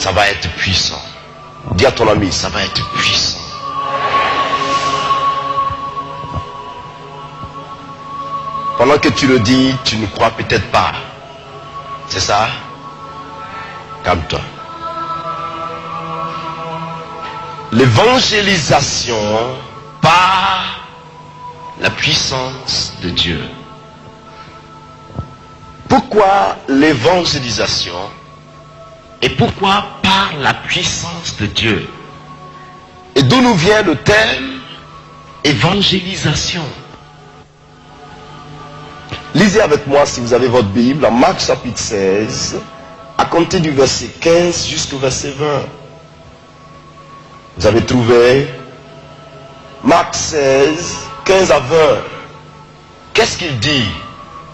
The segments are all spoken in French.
Ça va être puissant. Dis à ton ami, ça va être puissant. Pendant que tu le dis, tu ne crois peut-être pas. C'est ça? Calme-toi. L'évangélisation par la puissance de Dieu. Pourquoi l'évangélisation? Et pourquoi par la puissance de Dieu? Et d'où nous vient le thème évangélisation? Lisez avec moi, si vous avez votre Bible, en Marc chapitre 16, à compter du verset 15 jusqu'au verset 20. Vous avez trouvé Marc 16, 15 à 20. Qu'est-ce qu'il dit?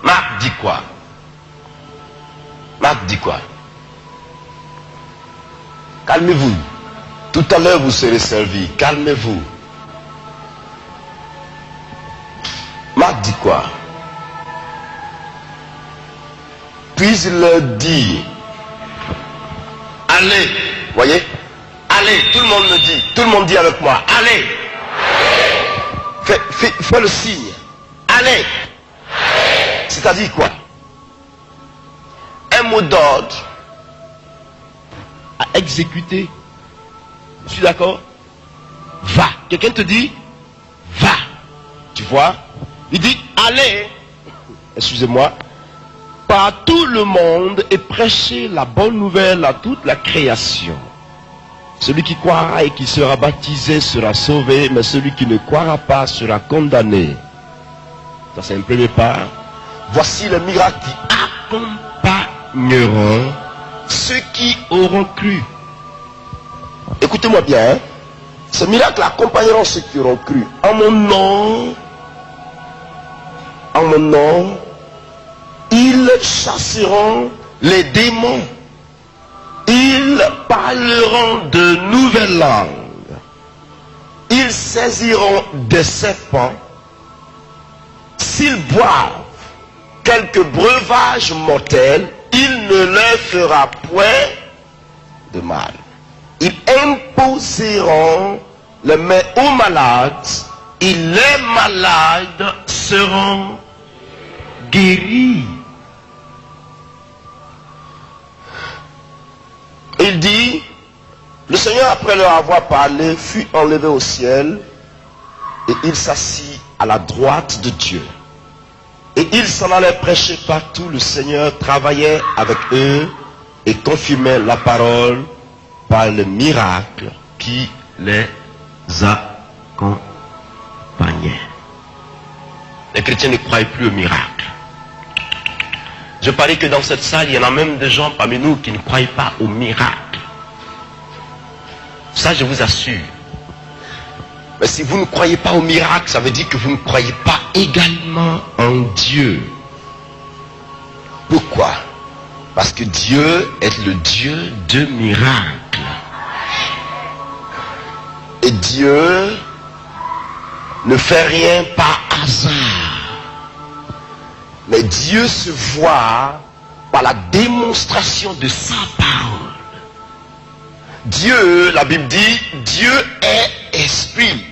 Marc dit quoi? Marc dit quoi? Calmez-vous. Tout à l'heure, vous serez servis. Calmez-vous. Marc dit quoi? Puis il leur dit, allez, voyez? Allez, tout le monde me dit, tout le monde dit avec moi, allez. Fais le signe. Allez. C'est-à-dire quoi? Un mot d'ordre à exécuter. Je suis d'accord? Va. Quelqu'un te dit, va. Tu vois? Il dit, allez. Excusez-moi. Par tout le monde et prêcher la bonne nouvelle à toute la création. Celui qui croira et qui sera baptisé sera sauvé, mais celui qui ne croira pas sera condamné. Ça c'est un premier pas. Voici les miracles qui accompagneront ceux qui auront cru. Écoutez-moi bien. Hein? Ces miracles accompagneront ceux qui auront cru. En mon nom, ils chasseront les démons. Ils parleront de nouvelles langues. Ils saisiront des serpents. S'ils boivent quelques breuvages mortels, il ne leur fera point de mal. Ils imposeront les mains aux malades et les malades seront guéris. Il dit, le Seigneur après leur avoir parlé fut enlevé au ciel et il s'assit à la droite de Dieu. Et il s'en allait prêcher partout. Le Seigneur travaillait avec eux et confirmait la parole par le miracle qui les accompagnait. Les chrétiens ne croient plus au miracle. Je parie que dans cette salle, il y en a même des gens parmi nous qui ne croient pas au miracle. Ça, je vous assure. Mais si vous ne croyez pas au miracle, ça veut dire que vous ne croyez pas également en Dieu. Pourquoi? Parce que Dieu est le Dieu de miracles. Et Dieu ne fait rien par hasard. Mais Dieu se voit par la démonstration de sa parole. Dieu, la Bible dit, Dieu est esprit.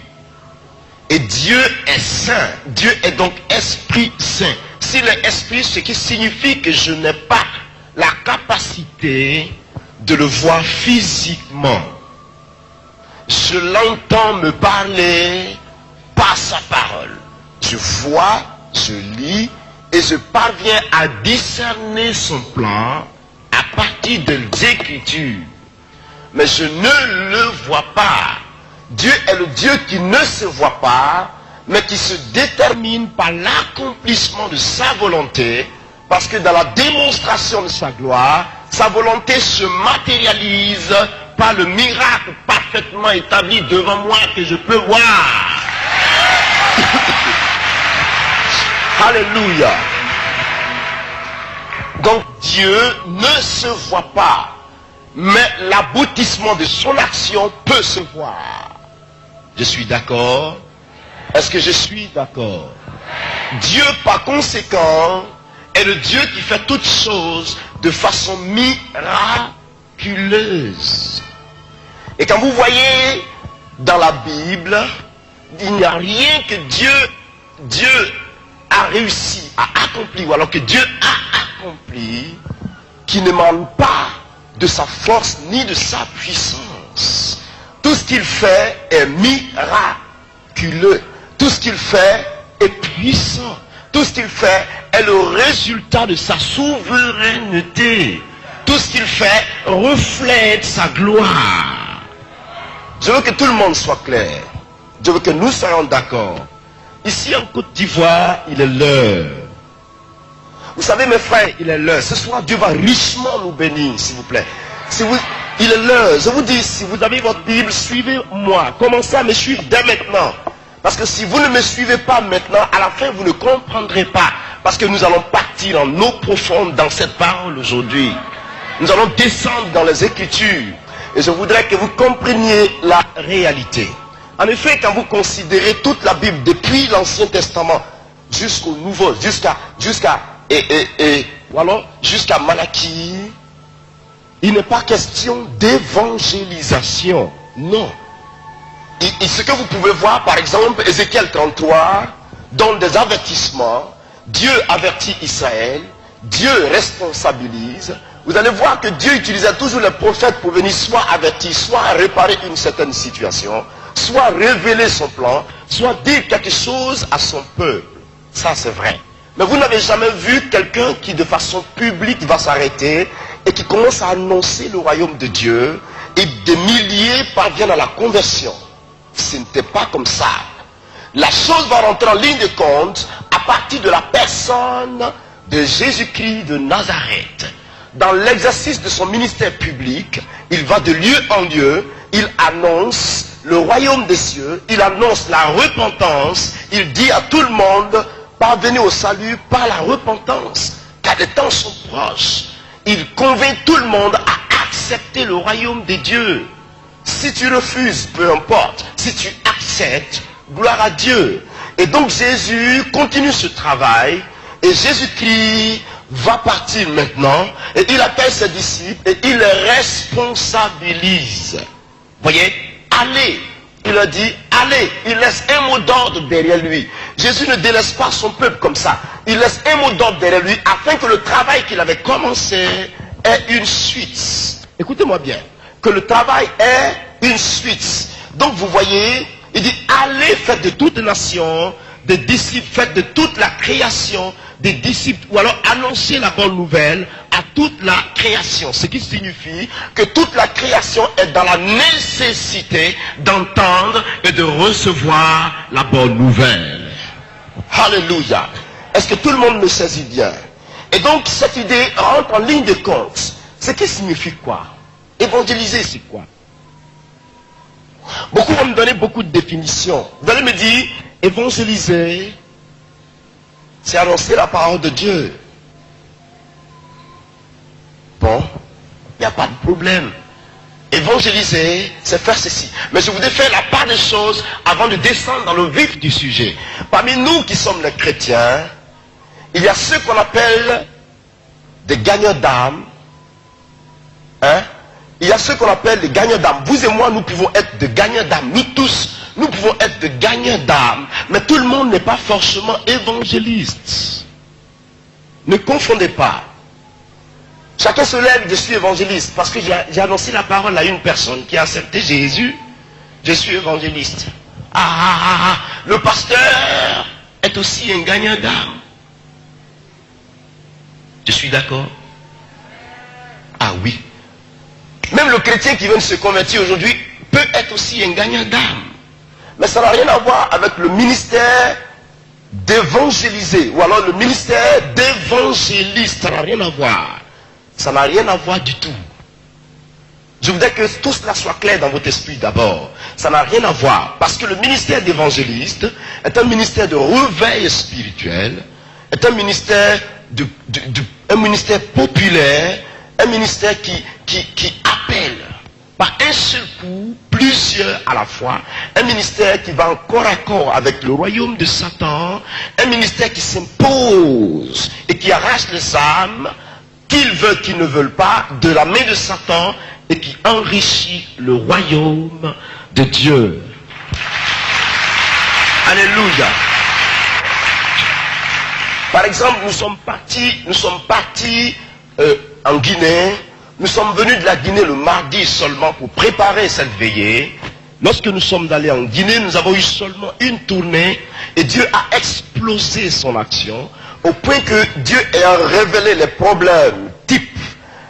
Et Dieu est saint. Dieu est donc esprit saint. S'il est esprit, ce qui signifie que je n'ai pas la capacité de le voir physiquement. Je l'entends me parler par sa parole. Je vois, je lis, et je parviens à discerner son plan à partir des Écritures. Mais je ne le vois pas. Dieu est le Dieu qui ne se voit pas, mais qui se détermine par l'accomplissement de sa volonté, parce que dans la démonstration de sa gloire, sa volonté se matérialise par le miracle parfaitement établi devant moi que je peux voir. Alléluia. Donc Dieu ne se voit pas, mais l'aboutissement de son action peut se voir. Je suis d'accord? Est-ce que je suis d'accord? Dieu, par conséquent, est le Dieu qui fait toutes choses de façon miraculeuse. miraculeuse. Et quand vous voyez dans la Bible, il n'y a rien que Dieu a réussi à accomplir, ou alors que Dieu a accompli, qui ne manque pas de sa force ni de sa puissance. Tout ce qu'il fait est miraculeux. Tout ce qu'il fait est puissant. Tout ce qu'il fait est le résultat de sa souveraineté. Tout ce qu'il fait reflète sa gloire. Je veux que tout le monde soit clair. Je veux que nous soyons d'accord. Ici en Côte d'Ivoire, il est l'heure. Vous savez mes frères, il est l'heure. Ce soir, Dieu va richement nous bénir, s'il vous plaît. Il est l'heure. Je vous dis, si vous avez votre Bible, suivez-moi. Commencez à me suivre dès maintenant. Parce que si vous ne me suivez pas maintenant, à la fin, vous ne comprendrez pas. Parce que nous allons partir en eau profonde dans cette parole aujourd'hui. Nous allons descendre dans les Écritures. Et je voudrais que vous compreniez la réalité. En effet, quand vous considérez toute la Bible, depuis l'Ancien Testament jusqu'au Nouveau, jusqu'à Malachie, il n'est pas question d'évangélisation. Non. Et ce que vous pouvez voir, par exemple, Ézéchiel 33, donne des avertissements. Dieu avertit Israël. Dieu responsabilise. Vous allez voir que Dieu utilisait toujours les prophètes pour venir soit avertir, soit réparer une certaine situation, soit révéler son plan, soit dire quelque chose à son peuple. Ça, c'est vrai. Mais vous n'avez jamais vu quelqu'un qui, de façon publique, va s'arrêter et qui commence à annoncer le royaume de Dieu et des milliers parviennent à la conversion. Ce n'était pas comme ça. La chose va rentrer en ligne de compte à partir de la personne de Jésus-Christ de Nazareth. Dans l'exercice de son ministère public, il va de lieu en lieu, il annonce le royaume des cieux, il annonce la repentance, il dit à tout le monde, parvenez au salut par la repentance, car les temps sont proches. Il convainc tout le monde à accepter le royaume des dieux. Si tu refuses, peu importe. Si tu acceptes, gloire à Dieu. Et donc Jésus continue ce travail. Et Jésus-Christ va partir maintenant. Et il appelle ses disciples et il les responsabilise. Vous voyez, allez. Il a dit, allez. Il laisse un mot d'ordre derrière lui. Jésus ne délaisse pas son peuple comme ça. Il laisse un mot d'ordre derrière lui afin que le travail qu'il avait commencé ait une suite. Écoutez-moi bien. Que le travail est une suite. Donc vous voyez, il dit, allez, faites de toute nation des disciples, faites de toute la création des disciples, ou alors annoncez la bonne nouvelle à toute la création. Ce qui signifie que toute la création est dans la nécessité d'entendre et de recevoir la bonne nouvelle. Alléluia. Est-ce que tout le monde me saisit bien? Et donc cette idée rentre en ligne de compte. Ce qui signifie quoi? Évangéliser, c'est quoi? Beaucoup vont me donner beaucoup de définitions. Vous allez me dire, évangéliser, c'est annoncer la parole de Dieu. Bon, il n'y a pas de problème. Évangéliser, c'est faire ceci. Mais je voudrais faire la part des choses avant de descendre dans le vif du sujet. Parmi nous qui sommes les chrétiens, il y a ceux qu'on appelle des gagnants d'âme. Hein? Il y a ceux qu'on appelle des gagnants d'âme. Vous et moi, nous pouvons être des gagnants d'âme. Nous tous, nous pouvons être des gagnants d'âme. Mais tout le monde n'est pas forcément évangéliste. Ne confondez pas. Chacun se lève, je suis évangéliste. Parce que j'ai annoncé la parole à une personne qui a accepté Jésus. Je suis évangéliste. Le pasteur est aussi un gagnant d'âme. Je suis d'accord? Ah oui. Même le chrétien qui vient de se convertir aujourd'hui peut être aussi un gagnant d'âme. Mais ça n'a rien à voir avec le ministère d'évangéliser. Ou alors le ministère d'évangéliste. Ça n'a rien à voir. Ça n'a rien à voir du tout. Je voudrais que tout cela soit clair dans votre esprit d'abord. Ça n'a rien à voir. Parce que le ministère d'évangéliste est un ministère de réveil spirituel. Est un ministère, un ministère populaire. Un ministère qui appelle par un seul coup plusieurs à la fois. Un ministère qui va en corps à corps avec le royaume de Satan. Un ministère qui s'impose et qui arrache les âmes, qu'ils veulent, qu'ils ne veulent pas, de la main de Satan et qui enrichit le royaume de Dieu. Alléluia. Par exemple, nous sommes partis en Guinée. Nous sommes venus de la Guinée le mardi seulement pour préparer cette veillée. Lorsque nous sommes allés en Guinée, nous avons eu seulement une tournée et Dieu a explosé son action au point que Dieu a révélé les problèmes types,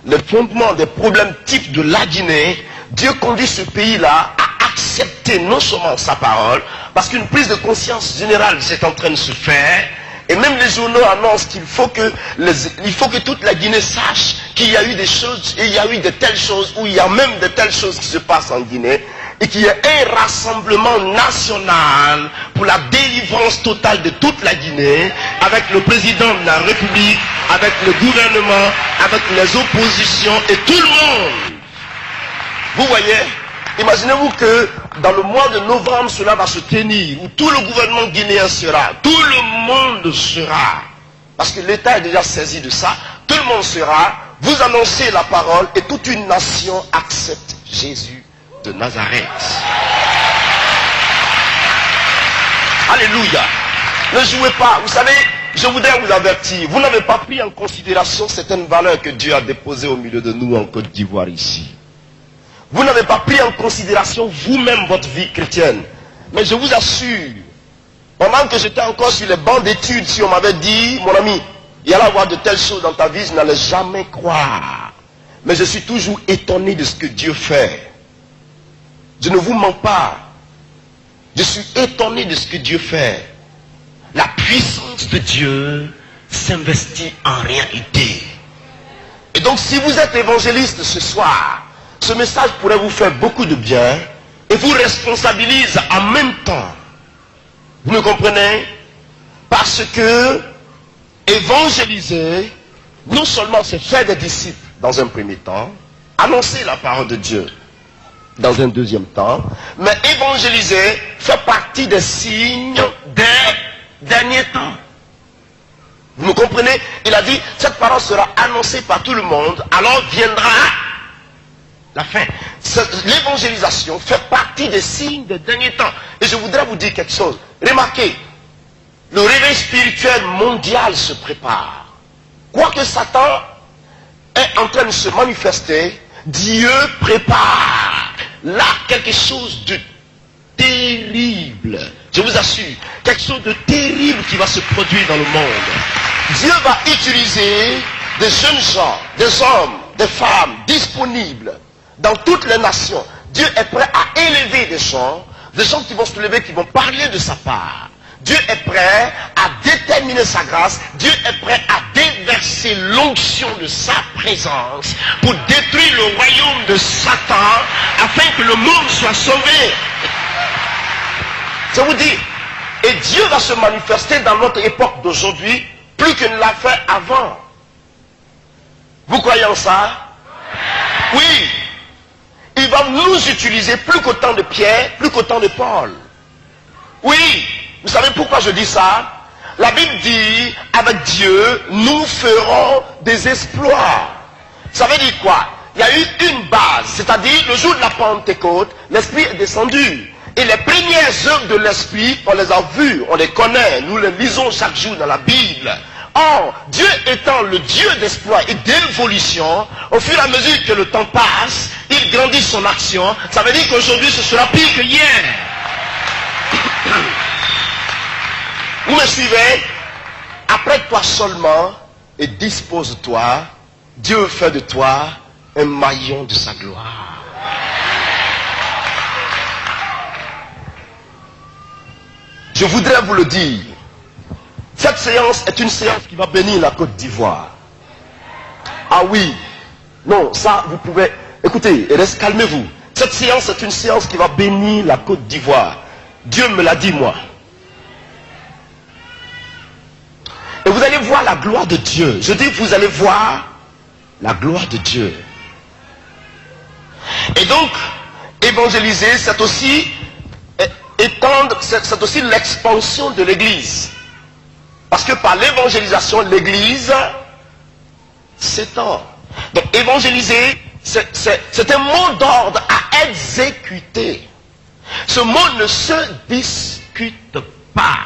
les fondements des problèmes types de la Guinée. Dieu conduit ce pays-là à accepter non seulement sa parole, parce qu'une prise de conscience générale est en train de se faire. Et même les journaux annoncent qu'il faut que toute la Guinée sache qu'il y a eu des choses, et il y a eu de telles choses, ou il y a même de telles choses qui se passent en Guinée, et qu'il y a un rassemblement national pour la délivrance totale de toute la Guinée, avec le président de la République, avec le gouvernement, avec les oppositions et tout le monde. Vous voyez? Imaginez-vous que dans le mois de novembre, cela va se tenir, où tout le gouvernement guinéen sera, tout le monde sera, parce que l'État est déjà saisi de ça, tout le monde sera, vous annoncez la parole et toute une nation accepte Jésus de Nazareth. Alléluia. Ne jouez pas, vous savez, je voudrais vous avertir, vous n'avez pas pris en considération certaines valeurs que Dieu a déposées au milieu de nous en Côte d'Ivoire ici. Vous n'avez pas pris en considération vous-même votre vie chrétienne. Mais je vous assure, pendant que j'étais encore sur les bancs d'études, si on m'avait dit, mon ami, il y allait avoir de telles choses dans ta vie, je n'allais jamais croire. Mais je suis toujours étonné de ce que Dieu fait. Je ne vous mens pas. Je suis étonné de ce que Dieu fait. La puissance de Dieu s'investit en réalité. Et donc si vous êtes évangéliste ce soir, ce message pourrait vous faire beaucoup de bien et vous responsabilise en même temps. Vous me comprenez? Parce que évangéliser, non seulement c'est faire des disciples dans un premier temps, annoncer la parole de Dieu dans un deuxième temps, mais évangéliser fait partie des signes des derniers temps. Vous me comprenez? Il a dit, cette parole sera annoncée par tout le monde, alors viendra la fin. L'évangélisation fait partie des signes des derniers temps. Et je voudrais vous dire quelque chose. Remarquez, le réveil spirituel mondial se prépare. Quoique Satan est en train de se manifester, Dieu prépare là quelque chose de terrible. Je vous assure, quelque chose de terrible qui va se produire dans le monde. Dieu va utiliser des jeunes gens, des hommes, des femmes disponibles dans toutes les nations. Dieu est prêt à élever des gens qui vont se lever, qui vont parler de sa part. Dieu est prêt à déterminer sa grâce. Dieu est prêt à déverser l'onction de sa présence pour détruire le royaume de Satan afin que le monde soit sauvé. Je vous dis, et Dieu va se manifester dans notre époque d'aujourd'hui plus qu'il ne l'a fait avant. Vous croyez en ça? Oui. Il va nous utiliser plus qu'au temps de Pierre, plus qu'au temps de Paul. Oui. Vous savez pourquoi je dis ça? La Bible dit, avec Dieu, nous ferons des exploits. Ça veut dire quoi? Il y a eu une base, c'est-à-dire le jour de la Pentecôte, l'Esprit est descendu. Et les premières œuvres de l'Esprit, on les a vues, on les connaît, nous les lisons chaque jour dans la Bible. Or, Dieu étant le Dieu d'exploit et d'évolution, au fur et à mesure que le temps passe, il grandit son action. Ça veut dire qu'aujourd'hui, ce sera pire que hier. Vous me suivez? Apprête-toi seulement et dispose-toi. Dieu fait de toi un maillon de sa gloire. Je voudrais vous le dire. Cette séance est une séance qui va bénir la Côte d'Ivoire. Ah oui. Non, ça, vous pouvez... Écoutez, calmez-vous. Cette séance est une séance qui va bénir la Côte d'Ivoire. Dieu me l'a dit, moi. Et vous allez voir la gloire de Dieu. Je dis, vous allez voir la gloire de Dieu. Et donc, évangéliser, c'est aussi étendre, c'est aussi l'expansion de l'Église. Parce que par l'évangélisation, l'Église s'étend. Donc évangéliser, c'est un mot d'ordre à exécuter. Ce mot ne se discute pas.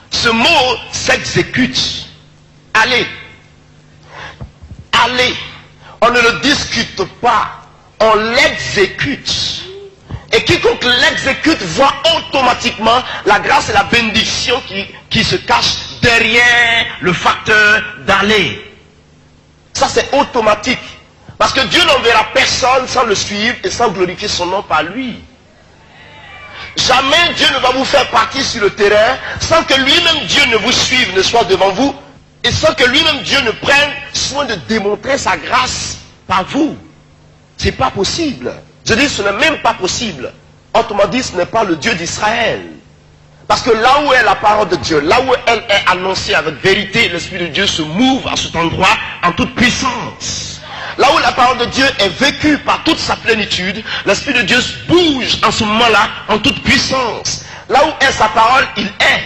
Ce mot s'exécute. Allez. Allez. On ne le discute pas. On l'exécute. Et quiconque l'exécute voit automatiquement la grâce et la bénédiction qui se cachent derrière le facteur d'aller. Ça c'est automatique. Parce que Dieu n'enverra personne sans le suivre et sans glorifier son nom par lui. Jamais Dieu ne va vous faire partir sur le terrain sans que lui-même Dieu ne vous suive, ne soit devant vous, et sans que lui-même Dieu ne prenne soin de démontrer sa grâce par vous. C'est pas possible. Je dis, ce n'est même pas possible. Autrement dit, ce n'est pas le Dieu d'Israël. Parce que là où est la parole de Dieu, là où elle est annoncée avec vérité, l'Esprit de Dieu se mouve à cet endroit en toute puissance. Là où la parole de Dieu est vécue par toute sa plénitude, l'Esprit de Dieu bouge en ce moment-là en toute puissance. Là où est sa parole, il est.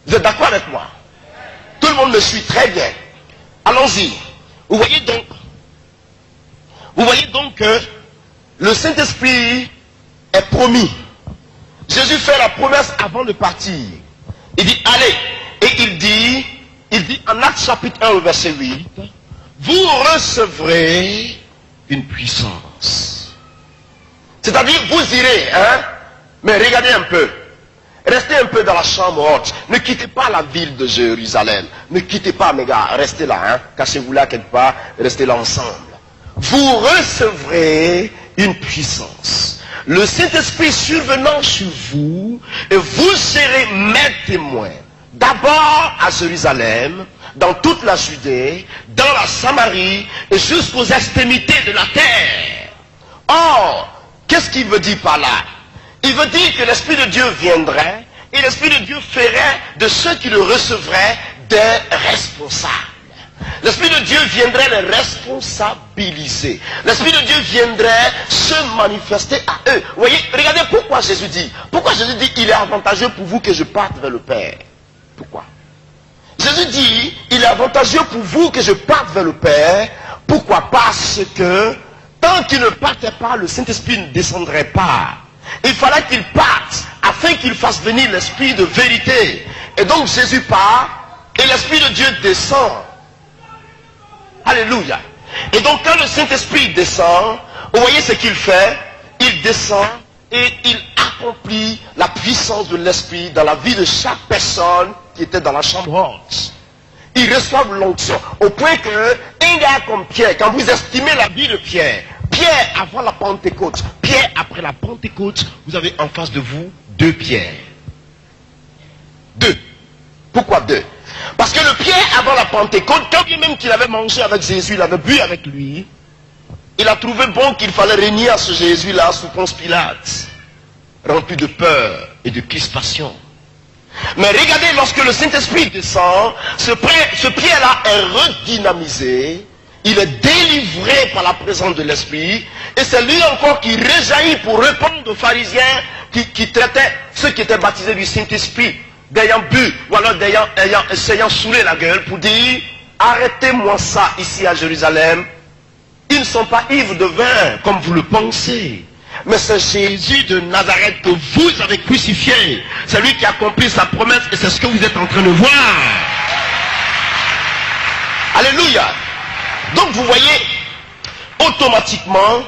Vous êtes d'accord avec moi? Tout le monde me suit très bien. Allons-y. Vous voyez donc que le Saint-Esprit est promis. Jésus fait la promesse avant de partir. Il dit, allez. Et il dit en Actes chapitre 1, verset 8, vous recevrez une puissance. C'est-à-dire, vous irez, mais regardez un peu. Restez un peu dans la chambre haute. Ne quittez pas la ville de Jérusalem. Ne quittez pas, mes gars. Restez là, Cachez-vous là quelque part. Restez là ensemble. Vous recevrez une puissance. Le Saint-Esprit survenant sur vous, et vous serez mes témoins. D'abord à Jérusalem, dans toute la Judée, dans la Samarie, et jusqu'aux extrémités de la terre. Or, qu'est-ce qu'il veut dire par là? Il veut dire que l'Esprit de Dieu viendrait, et l'Esprit de Dieu ferait de ceux qui le recevraient des responsables. L'Esprit de Dieu viendrait les responsabiliser. L'Esprit de Dieu viendrait se manifester à eux. Vous voyez, regardez pourquoi Jésus dit, il est avantageux pour vous que je parte vers le Père. Pourquoi? Jésus dit, il est avantageux pour vous que je parte vers le Père. Pourquoi? Parce que tant qu'il ne partait pas, le Saint-Esprit ne descendrait pas. Il fallait qu'il parte afin qu'il fasse venir l'Esprit de vérité. Et donc Jésus part et l'Esprit de Dieu descend. Alléluia. Et donc quand le Saint-Esprit descend, vous voyez ce qu'il fait? Il descend et il accomplit la puissance de l'Esprit dans la vie de chaque personne qui était dans la chambre haute. Ils reçoivent l'onction au point que un gars comme Pierre, quand vous estimez la vie de Pierre avant la Pentecôte, Pierre après la Pentecôte, vous avez en face de vous deux Pierres. Deux. Pourquoi deux? Parce que le Pierre avant la Pentecôte, quand bien même qu'il avait mangé avec Jésus, il avait bu avec lui, il a trouvé bon qu'il fallait régner à ce Jésus-là sous Ponce Pilate, rempli de peur et de crispation. Mais regardez, lorsque le Saint-Esprit descend, ce Pierre-là est redynamisé, il est délivré par la présence de l'Esprit, et c'est lui encore qui réjaillit pour répondre aux pharisiens qui traitaient ceux qui étaient baptisés du Saint-Esprit, d'ayant bu, ou alors essayant saouler la gueule, pour dire, arrêtez-moi ça ici à Jérusalem, ils ne sont pas ivres de vin, comme vous le pensez. Mais c'est Jésus de Nazareth que vous avez crucifié. C'est lui qui a accompli sa promesse et c'est ce que vous êtes en train de voir. Alléluia. Donc vous voyez, automatiquement,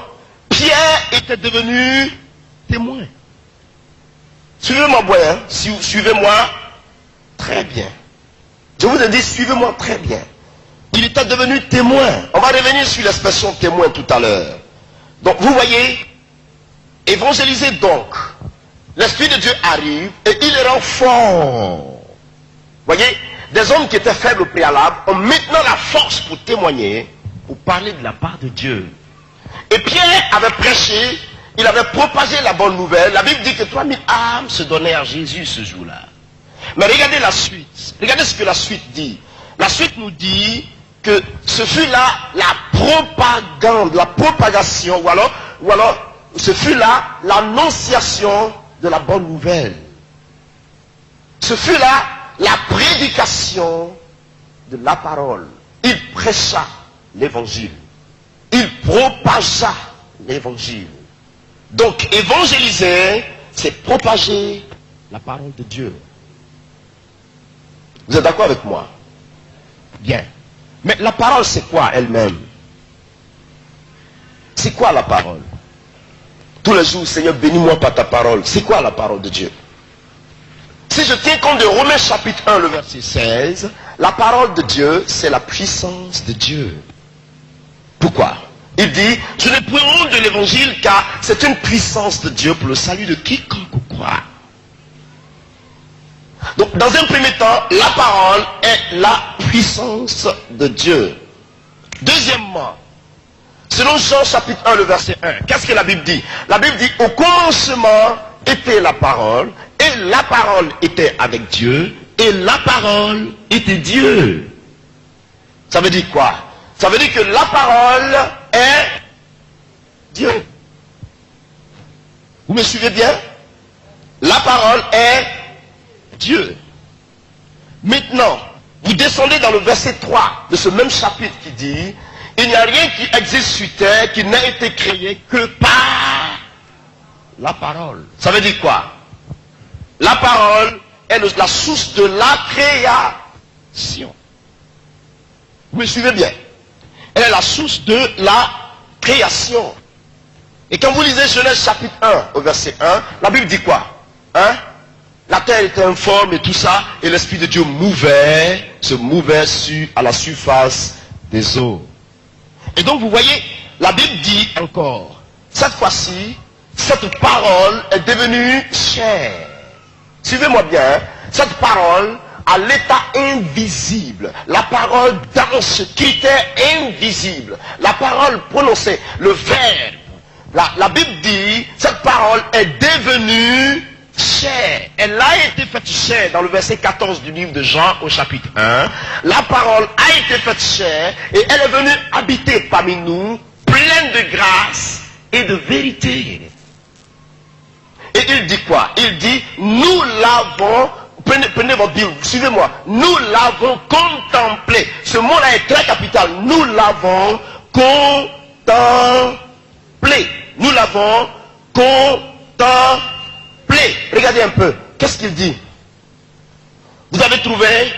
Pierre était devenu témoin. Suivez-moi bien, suivez-moi très bien. Je vous ai dit, suivez-moi très bien. Il était devenu témoin. On va revenir sur l'expression témoin tout à l'heure. Donc vous voyez, évangéliser donc, l'Esprit de Dieu arrive et il les rend forts. Voyez, des hommes qui étaient faibles au préalable ont maintenant la force pour témoigner, pour parler de la part de Dieu. Et Pierre avait prêché, il avait propagé la bonne nouvelle. La Bible dit que 3000 âmes se donnaient à Jésus ce jour-là. Mais regardez la suite. Regardez ce que la suite dit. La suite nous dit que ce fut là la propagande, la propagation, ou alors ce fut là l'annonciation de la bonne nouvelle. Ce fut là la prédication de la parole. Il prêcha l'évangile. propagea l'évangile. Donc, évangéliser, c'est propager la parole de Dieu. Vous êtes d'accord avec moi? Bien. Mais la parole, c'est quoi elle-même? C'est quoi la parole? Tous les jours, Seigneur, bénis-moi par ta parole. C'est quoi la parole de Dieu? Si je tiens compte de Romains chapitre 1, le verset 16, la parole de Dieu, c'est la puissance de Dieu. Pourquoi? Il dit, je n'ai point honte de l'évangile, car c'est une puissance de Dieu pour le salut de quiconque croit. Donc, dans un premier temps, la parole est la puissance de Dieu. Deuxièmement, selon Jean chapitre 1, le verset 1, qu'est-ce que la Bible dit? La Bible dit, au commencement était la parole, et la parole était avec Dieu, et la parole était Dieu. Ça veut dire quoi? Ça veut dire que la parole est Dieu. Vous me suivez bien? La parole est Dieu. Maintenant, vous descendez dans le verset 3 de ce même chapitre qui dit, il n'y a rien qui existe sur terre qui n'a été créé que par la parole. Ça veut dire quoi? La parole est la source de la création. Vous me suivez bien? Elle est la source de la création. Et quand vous lisez Genèse chapitre 1 au verset 1, la Bible dit quoi? Hein? La terre était informe et tout ça, et l'Esprit de Dieu se mouvait à la surface des eaux. Et donc vous voyez, la Bible dit encore, cette fois-ci, cette parole est devenue chair. Suivez-moi bien, cette parole à l'état invisible, la parole dans ce critère invisible, la parole prononcée, le verbe, la Bible dit, cette parole est devenue chair. Elle a été faite chair dans le verset 14 du livre de Jean au chapitre 1. La parole a été faite chair et elle est venue habiter parmi nous, pleine de grâce et de vérité. Et il dit quoi? Il dit, nous l'avons, prenez votre Bible, suivez-moi, nous l'avons contemplé. Ce mot-là est très capital. Nous l'avons contemplé. Nous l'avons contemplé. Regardez un peu. Qu'est-ce qu'il dit? Vous avez trouvé?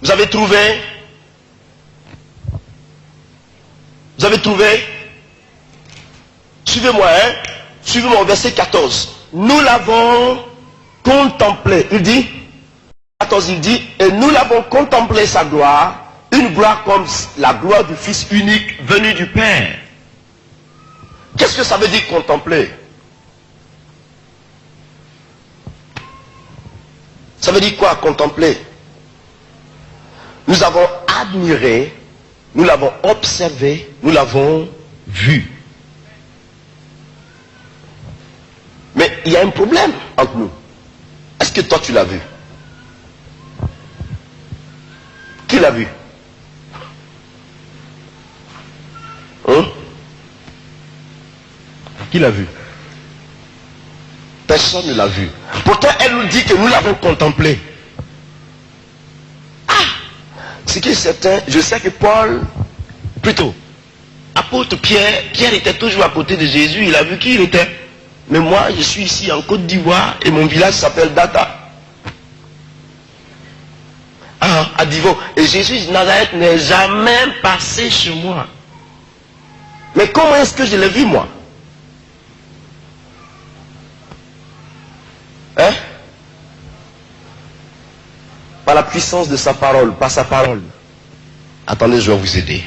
Vous avez trouvé? Vous avez trouvé? Suivez-moi, hein? Suivez-moi au verset 14. Nous l'avons contemplé. Il dit, 14, il dit, et nous l'avons contemplé sa gloire, une gloire comme la gloire du Fils unique venu du Père. Qu'est-ce que ça veut dire contempler? Ça veut dire quoi contempler? Nous avons admiré, nous l'avons observé, nous l'avons vu. Mais il y a un problème entre nous. Est-ce que toi tu l'as vu? Qui l'a vu? Hein? Qui l'a vu? Personne ne l'a vu. Pourtant, elle nous dit que nous l'avons contemplé. Ah! Ce qui est certain, je sais que Paul, plutôt, apôtre Pierre était toujours à côté de Jésus, il a vu qui il était. Mais moi, je suis ici en Côte d'Ivoire et mon village s'appelle Data. Ah, à Divo. Et Jésus de Nazareth n'est jamais passé chez moi. Mais comment est-ce que je l'ai vu, moi? Hein? Par la puissance de sa parole, par sa parole. Attendez, je vais vous aider.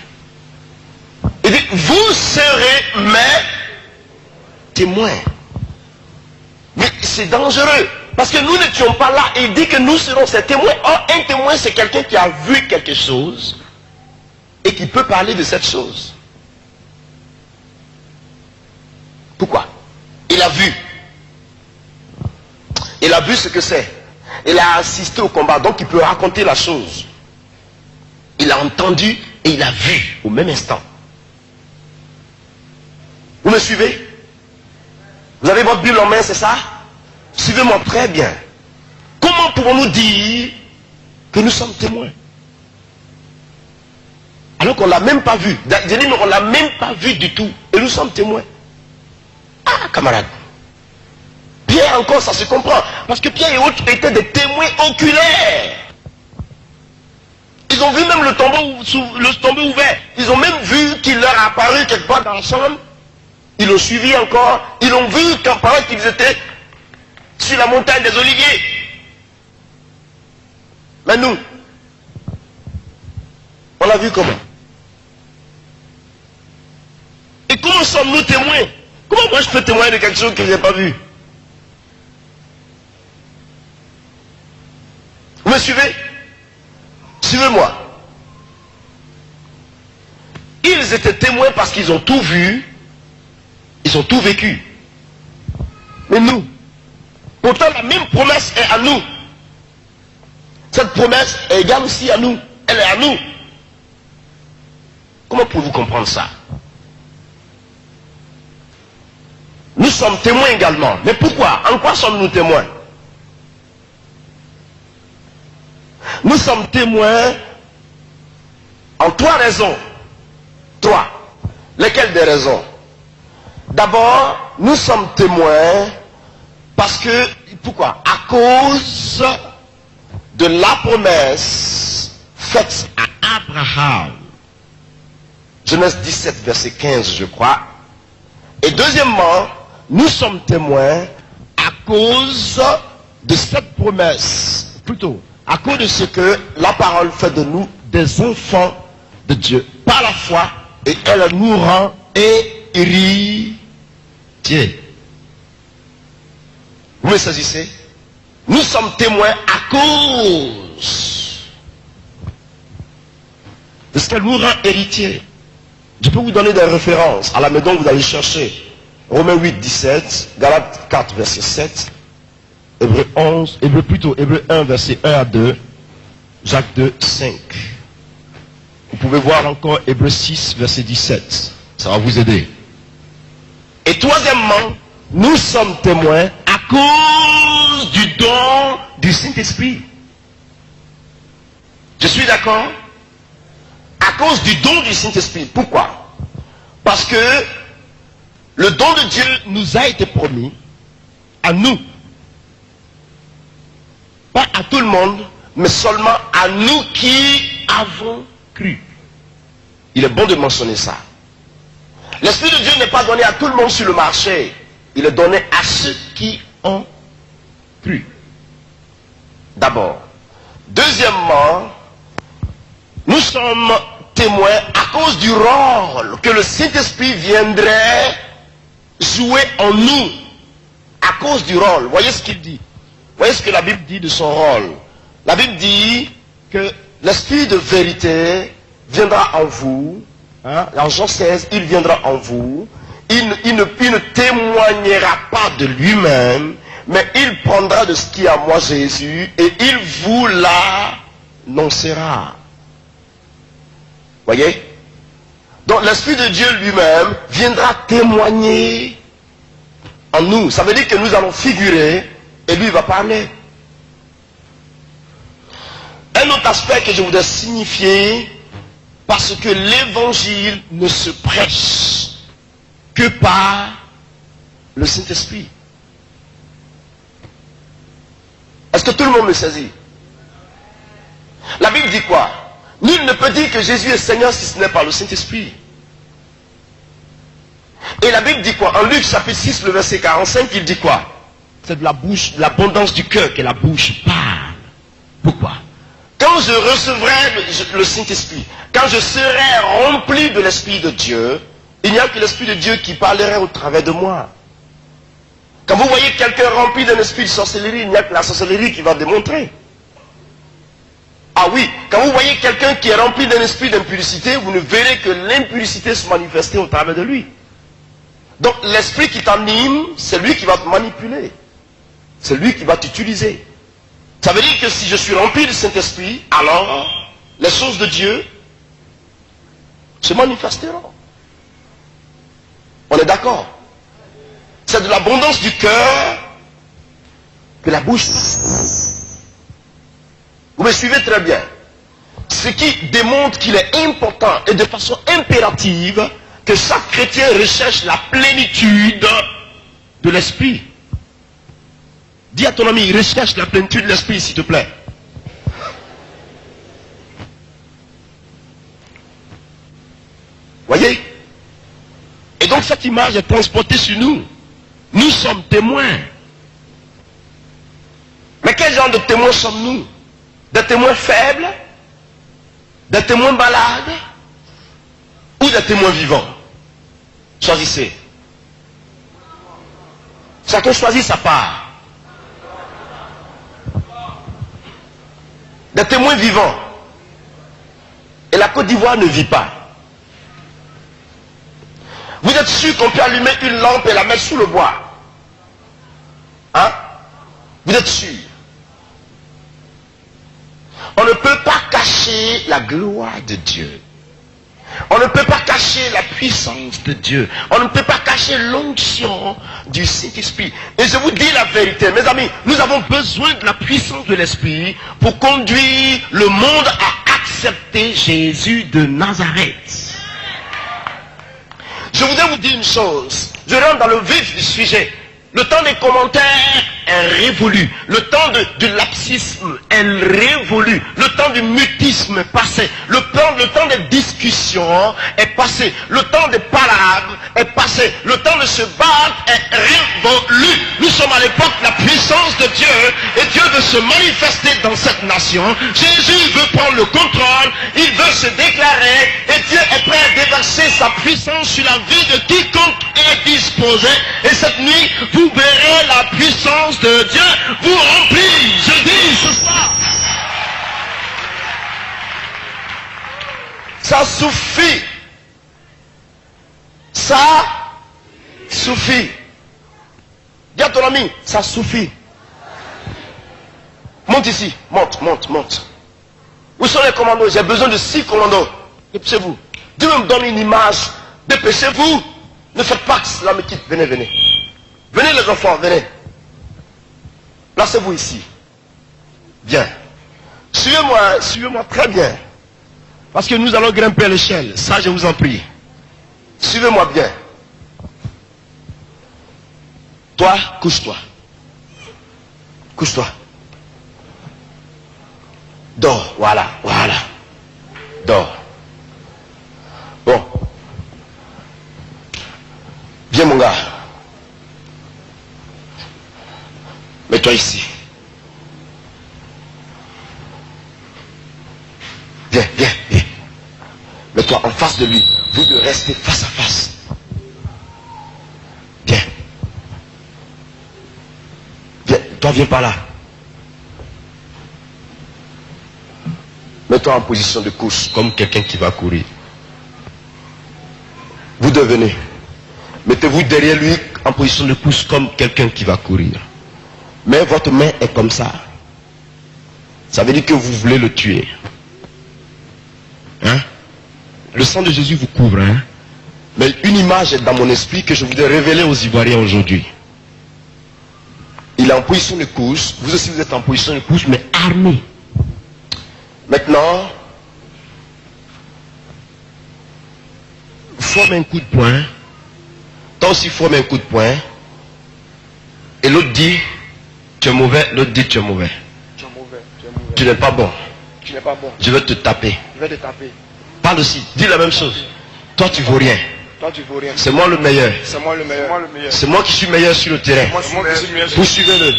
Il dit, vous serez mes témoins. Mais c'est dangereux. Parce que nous n'étions pas là. Il dit que nous serons ses témoins. Or, un témoin, c'est quelqu'un qui a vu quelque chose et qui peut parler de cette chose. Pourquoi? Il a vu. Il a vu ce que c'est. Il a assisté au combat. Donc, il peut raconter la chose. Il a entendu et il a vu au même instant. Vous me suivez? Vous avez votre Bible en main, c'est ça? Suivez-moi très bien. Comment pouvons-nous dire que nous sommes témoins? Alors qu'on ne l'a même pas vu. J'ai dit, on ne l'a même pas vu du tout. Et nous sommes témoins. Ah, camarade. Pierre encore, ça se comprend. Parce que Pierre et autres étaient des témoins oculaires. Ils ont vu même le tombeau ouvert. Ils ont même vu qu'il leur a apparu quelque part dans la chambre. Ils l'ont suivi encore. Ils l'ont vu quand pendant qu'ils étaient sur la montagne des Oliviers. Mais nous, on l'a vu comment? Et comment sommes-nous témoins? Comment moi je peux témoigner de quelque chose que je n'ai pas vu? Vous me suivez? Suivez-moi. Ils étaient témoins parce qu'ils ont tout vu, ils ont tout vécu. Mais nous, pourtant la même promesse est à nous. Cette promesse est égale aussi à nous. Elle est à nous. Comment pouvez-vous comprendre ça? Nous sommes témoins également. Mais pourquoi? En quoi sommes-nous témoins? Nous sommes témoins en 3 raisons. 3. Lesquelles des raisons? D'abord, nous sommes témoins parce que, pourquoi? À cause de la promesse faite à Abraham. Genèse 17, verset 15, je crois. Et deuxièmement, nous sommes témoins à cause de cette promesse, plutôt, à cause de ce que la parole fait de nous des enfants de Dieu par la foi, et elle nous rend héritiers. Vous me saisissez? Nous sommes témoins à cause de ce qu'elle nous rend héritiers. Je peux vous donner des références à la maison, vous allez chercher Romains 8, 17, Galates 4, verset 7, Hébreux 1, verset 1 à 2, Jacques 2, 5. Vous pouvez voir encore Hébreux 6, verset 17. Ça va vous aider. Et troisièmement, nous sommes témoins à cause du don du Saint-Esprit. Je suis d'accord? À cause du don du Saint-Esprit. Pourquoi? Parce que le don de Dieu nous a été promis à nous. Pas à tout le monde, mais seulement à nous qui avons cru. Il est bon de mentionner ça. L'Esprit de Dieu n'est pas donné à tout le monde sur le marché. Il est donné à ceux qui ont cru. D'abord. Deuxièmement, nous sommes témoins à cause du rôle que le Saint-Esprit viendrait jouer en nous. À cause du rôle. Voyez ce qu'il dit. Voyez ce que la Bible dit de son rôle. La Bible dit que l'Esprit de vérité viendra en vous. En Jean 16, il viendra en vous. Il ne témoignera pas de lui-même, mais il prendra de ce qui est à moi Jésus et il vous l'annoncera. Voyez? Donc l'Esprit de Dieu lui-même viendra témoigner en nous. Ça veut dire que nous allons figurer et lui va parler. Un autre aspect que je voudrais signifier, parce que l'évangile ne se prêche que par le Saint-Esprit. Est-ce que tout le monde me saisit? La Bible dit quoi? Nul ne peut dire que Jésus est Seigneur si ce n'est par le Saint-Esprit. Et la Bible dit quoi? En Luc chapitre 6, le verset 45, il dit quoi? C'est de la bouche, de l'abondance du cœur que la bouche parle. Pourquoi? Quand je recevrai le Saint-Esprit, quand je serai rempli de l'Esprit de Dieu, il n'y a que l'Esprit de Dieu qui parlerait au travers de moi. Quand vous voyez quelqu'un rempli d'un esprit de sorcellerie, il n'y a que la sorcellerie qui va démontrer. Ah oui, quand vous voyez quelqu'un qui est rempli d'un esprit d'impudicité, vous ne verrez que l'impudicité se manifester au travers de lui. Donc l'esprit qui t'anime, c'est lui qui va te manipuler. C'est lui qui va t'utiliser. Ça veut dire que si je suis rempli du Saint-Esprit, alors les choses de Dieu se manifesteront. On est d'accord? C'est de l'abondance du cœur que la bouche. Vous me suivez très bien. Ce qui démontre qu'il est important et de façon impérative que chaque chrétien recherche la plénitude de l'esprit. Dis à ton ami, recherche la plénitude de l'esprit, s'il te plaît. Voyez? Et donc cette image est transportée sur nous. Nous sommes témoins. Mais quel genre de témoins sommes-nous? Des témoins faibles? Des témoins malades? Ou des témoins vivants? Choisissez. Chacun choisit sa part. Des témoins vivants. Et la Côte d'Ivoire ne vit pas. Vous êtes sûr qu'on peut allumer une lampe et la mettre sous le bois? Hein? Vous êtes sûr? On ne peut pas cacher la gloire de Dieu. On ne peut pas cacher la puissance de Dieu. On ne peut pas cacher l'onction du Saint-Esprit. Et je vous dis la vérité, mes amis, nous avons besoin de la puissance de l'Esprit pour conduire le monde à accepter Jésus de Nazareth. Je voudrais vous dire une chose. Je rentre dans le vif du sujet. Le temps des commentaires est révolu. Le temps du lapsisme est révolu. Le temps du mutisme est passé. Le temps des discussions est passé. Le temps des palabres est passé. Le temps de se battre est révolu. Nous sommes à l'époque de la puissance de Dieu. Et Dieu veut se manifester dans cette nation. Jésus veut prendre le contrôle. Il veut se déclarer. Et Dieu est prêt à déverser sa puissance sur la vie de quiconque est disposé. Et cette nuit, vous verrez la puissance de Dieu vous remplir. Je dis ce soir. Ça suffit. Ça suffit. Dis à ton ami, ça suffit. Monte ici. Monte. Où sont les commandos? J'ai besoin de 6 commandos. Dépêchez-vous. Dieu me donne une image. Dépêchez-vous. Ne faites pas que cela me quitte. Venez. Venez les enfants, venez. Placez-vous ici. Bien. Suivez-moi très bien. Parce que nous allons grimper à l'échelle. Ça, je vous en prie. Suivez-moi bien. Toi, couche-toi. Couche-toi. Dors, voilà. Dors. Bon. Viens mon gars. Mets-toi ici. Viens. Mets-toi en face de lui. Vous deux restez face à face. Viens. Toi viens par là. Mets-toi en position de course, comme quelqu'un qui va courir. Vous deux venez. Mettez-vous derrière lui en position de course, comme quelqu'un qui va courir. Mais votre main est comme ça. Ça veut dire que vous voulez le tuer. Hein? Le sang de Jésus vous couvre. Hein? Mais une image est dans mon esprit que je voudrais révéler aux Ivoiriens aujourd'hui. Il est en position de course. Vous aussi vous êtes en position de course, mais armé. Maintenant, forme un coup de poing. Toi aussi forme un coup de poing. Et l'autre dit, tu es mauvais. L'autre dit, tu es mauvais. Tu n'es pas bon. Je vais te taper. Parle aussi. Dis la même chose. Toi tu vaux rien. C'est moi le meilleur. C'est moi qui suis meilleur sur le terrain. Vous suivez-le.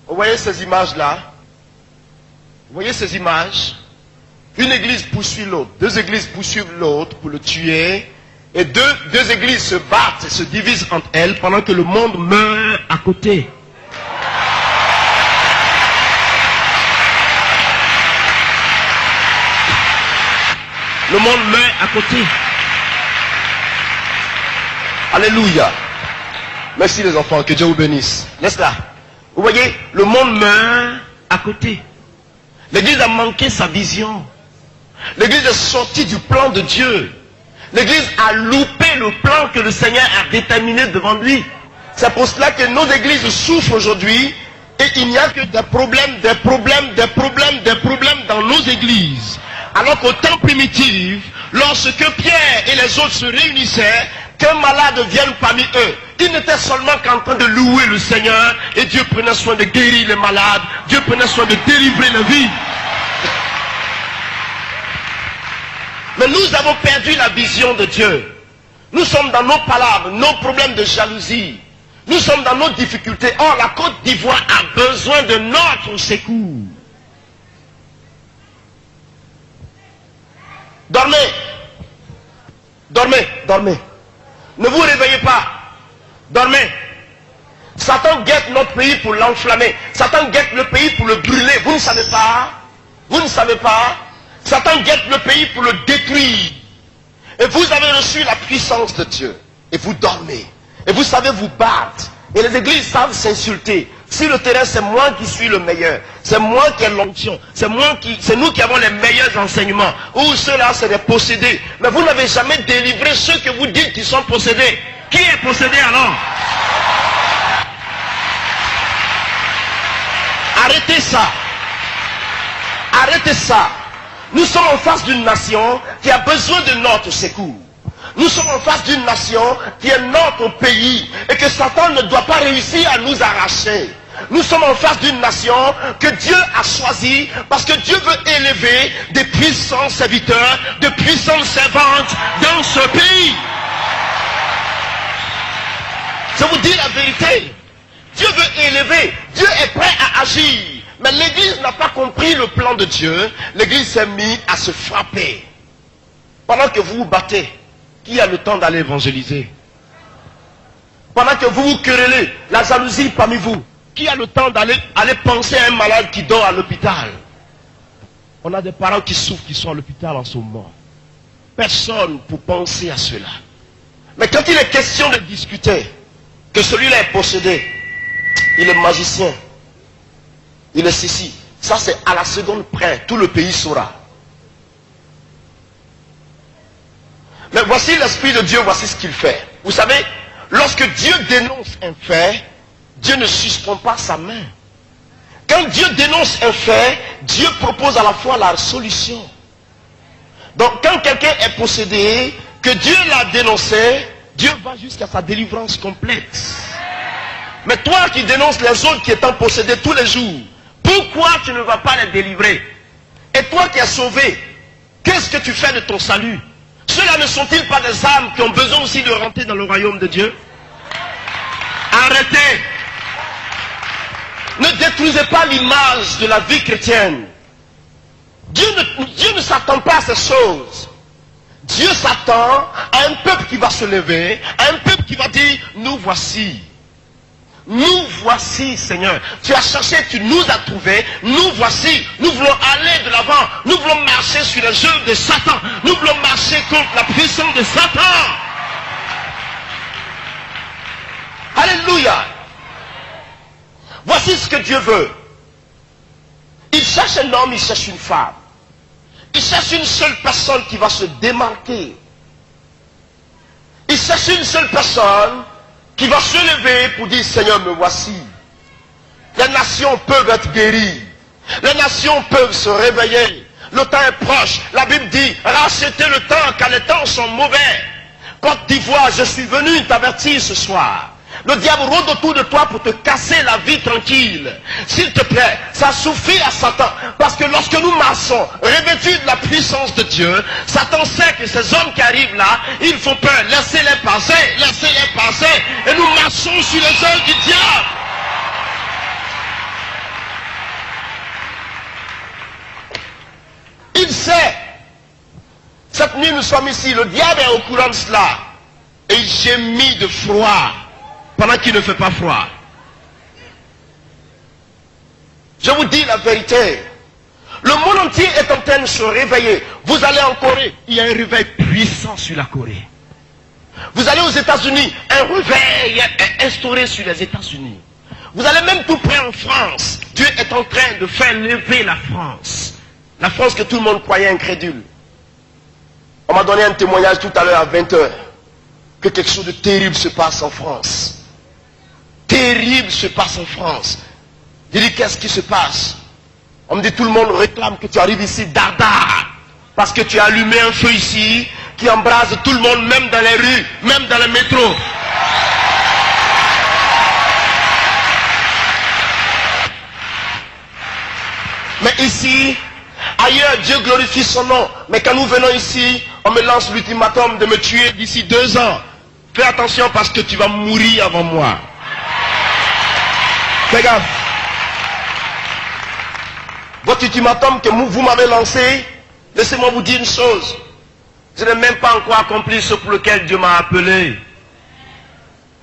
Vous voyez ces images-là? Vous voyez ces images? Une église poursuit l'autre. 2 églises poursuivent l'autre pour le tuer. Et deux églises se battent et se divisent entre elles pendant que le monde meurt à côté. Le monde meurt à côté. Alléluia. Merci les enfants, que Dieu vous bénisse. Laisse là. Vous voyez, le monde meurt à côté. L'église a manqué sa vision. L'église est sortie du plan de Dieu. L'église a loupé le plan que le Seigneur a déterminé devant lui. C'est pour cela que nos églises souffrent aujourd'hui. Et il n'y a que des problèmes dans nos églises. Alors qu'au temps primitif, lorsque Pierre et les autres se réunissaient, qu'un malade vienne parmi eux, ils n'étaient seulement qu'en train de louer le Seigneur, et Dieu prenait soin de guérir les malades, Dieu prenait soin de délivrer la vie. Mais nous avons perdu la vision de Dieu. Nous sommes dans nos palabres, nos problèmes de jalousie. Nous sommes dans nos difficultés. Or, la Côte d'Ivoire a besoin de notre secours. Dormez. Dormez, dormez. Ne vous réveillez pas. Dormez. Satan guette notre pays pour l'enflammer. Satan guette le pays pour le brûler. Vous ne savez pas. Vous ne savez pas. Satan guette le pays pour le détruire. Et vous avez reçu la puissance de Dieu. Et vous dormez. Et vous savez vous battre. Et les églises savent s'insulter. Si le terrain, c'est moi qui suis le meilleur. C'est moi qui ai l'onction. C'est nous qui avons les meilleurs enseignements. Ou ceux-là, c'est des possédés. Mais vous n'avez jamais délivré ceux que vous dites qui sont possédés. Qui est possédé alors? Arrêtez ça. Arrêtez ça. Nous sommes en face d'une nation qui a besoin de notre secours. Nous sommes en face d'une nation qui est notre pays et que Satan ne doit pas réussir à nous arracher. Nous sommes en face d'une nation que Dieu a choisie parce que Dieu veut élever des puissants serviteurs, de puissantes servantes dans ce pays. Je vous dis la vérité. Dieu veut élever. Dieu est prêt à agir. Mais l'église n'a pas compris le plan de Dieu. L'église s'est mise à se frapper. Pendant que vous vous battez, qui a le temps d'aller évangéliser? Pendant que vous vous querellez, la jalousie parmi vous, qui a le temps d'aller penser à un malade qui dort à l'hôpital? On a des parents qui souffrent, qui sont à l'hôpital en ce moment. Personne pour penser à cela. Mais quand il est question de discuter, que celui-là est possédé, il est magicien, il est ceci, ça c'est à la seconde près, tout le pays saura. Mais voici l'Esprit de Dieu, voici ce qu'il fait. Vous savez, lorsque Dieu dénonce un fait, Dieu ne suspend pas sa main. Quand Dieu dénonce un fait, Dieu propose à la fois la solution. Donc quand quelqu'un est possédé, que Dieu l'a dénoncé, Dieu va jusqu'à sa délivrance complète. Mais toi qui dénonces les autres qui étant possédés tous les jours, pourquoi tu ne vas pas les délivrer? Et toi qui es sauvé, qu'est-ce que tu fais de ton salut? Ceux-là ne sont-ils pas des âmes qui ont besoin aussi de rentrer dans le royaume de Dieu? Arrêtez. Ne détruisez pas l'image de la vie chrétienne. Dieu ne s'attend pas à ces choses. Dieu s'attend à un peuple qui va se lever, à un peuple qui va dire, nous voici. Nous voici, Seigneur. Tu as cherché, tu nous as trouvés. Nous voici. Nous voulons aller de l'avant. Nous voulons marcher sur les œuvres de Satan. Nous voulons marcher contre la puissance de Satan. Alléluia. Voici ce que Dieu veut. Il cherche un homme, il cherche une femme. Il cherche une seule personne qui va se démarquer. Il cherche une seule personne qui va se lever pour dire, Seigneur, me voici. Les nations peuvent être guéries. Les nations peuvent se réveiller. Le temps est proche. La Bible dit, rachetez le temps car les temps sont mauvais. Côte d'Ivoire, je suis venu t'avertir ce soir. Le diable rôde autour de toi pour te casser la vie tranquille. S'il te plaît, ça suffit à Satan. Parce que lorsque nous marchons, revêtus de la puissance de Dieu, Satan sait que ces hommes qui arrivent là, ils font peur. Laissez-les passer, laissez-les passer. Et nous marchons sur les œuvres du diable. Il sait. Cette nuit nous sommes ici, le diable est au courant de cela. Et il gémit de froid. Pendant qu'il ne fait pas froid. Je vous dis la vérité. Le monde entier est en train de se réveiller. Vous allez en Corée, il y a un réveil puissant sur la Corée. Vous allez aux États-Unis, un réveil est instauré sur les États-Unis. Vous allez même tout près en France. Dieu est en train de faire lever la France. La France que tout le monde croyait incrédule. On m'a donné un témoignage tout à l'heure à 20h. Que quelque chose de terrible se passe en France. terrible se passe en France. Je dis, qu'est-ce qui se passe? On me dit, tout le monde réclame que tu arrives ici, dardard. Parce que tu as allumé un feu ici, qui embrase tout le monde, même dans les rues, même dans le métro. Mais ici, ailleurs, Dieu glorifie son nom. Mais quand nous venons ici, on me lance l'ultimatum de me tuer d'ici 2 ans. Fais attention parce que tu vas mourir avant moi. Fais gaffe. Votre ultimatum que vous m'avez lancé, laissez-moi vous dire une chose. Je n'ai même pas encore accompli ce pour lequel Dieu m'a appelé.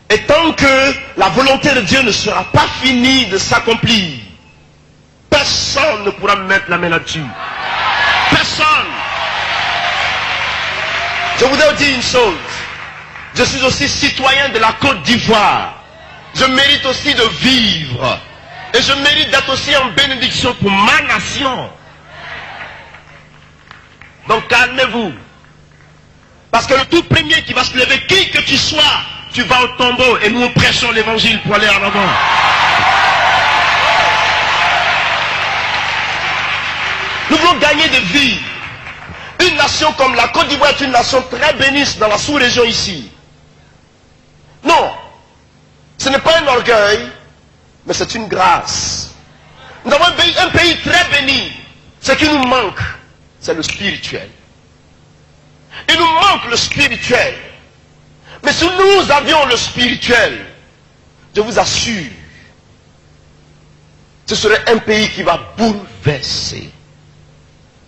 Et tant que la volonté de Dieu ne sera pas finie de s'accomplir, personne ne pourra me mettre la main là-dessus. Personne. Je voudrais dire une chose. Je suis aussi citoyen de la Côte d'Ivoire. Je mérite aussi de vivre. Et je mérite d'être aussi en bénédiction pour ma nation. Donc calmez-vous. Parce que le tout premier qui va se lever, qui que tu sois, tu vas au tombeau et nous prêchons l'évangile pour aller en avant. Nous voulons gagner de vie. Une nation comme la Côte d'Ivoire est une nation très bénie dans la sous-région ici. Non, ce n'est pas un orgueil, mais c'est une grâce. Nous avons un pays très béni. Ce qui nous manque, c'est le spirituel. Il nous manque le spirituel. Mais si nous avions le spirituel, je vous assure, ce serait un pays qui va bouleverser.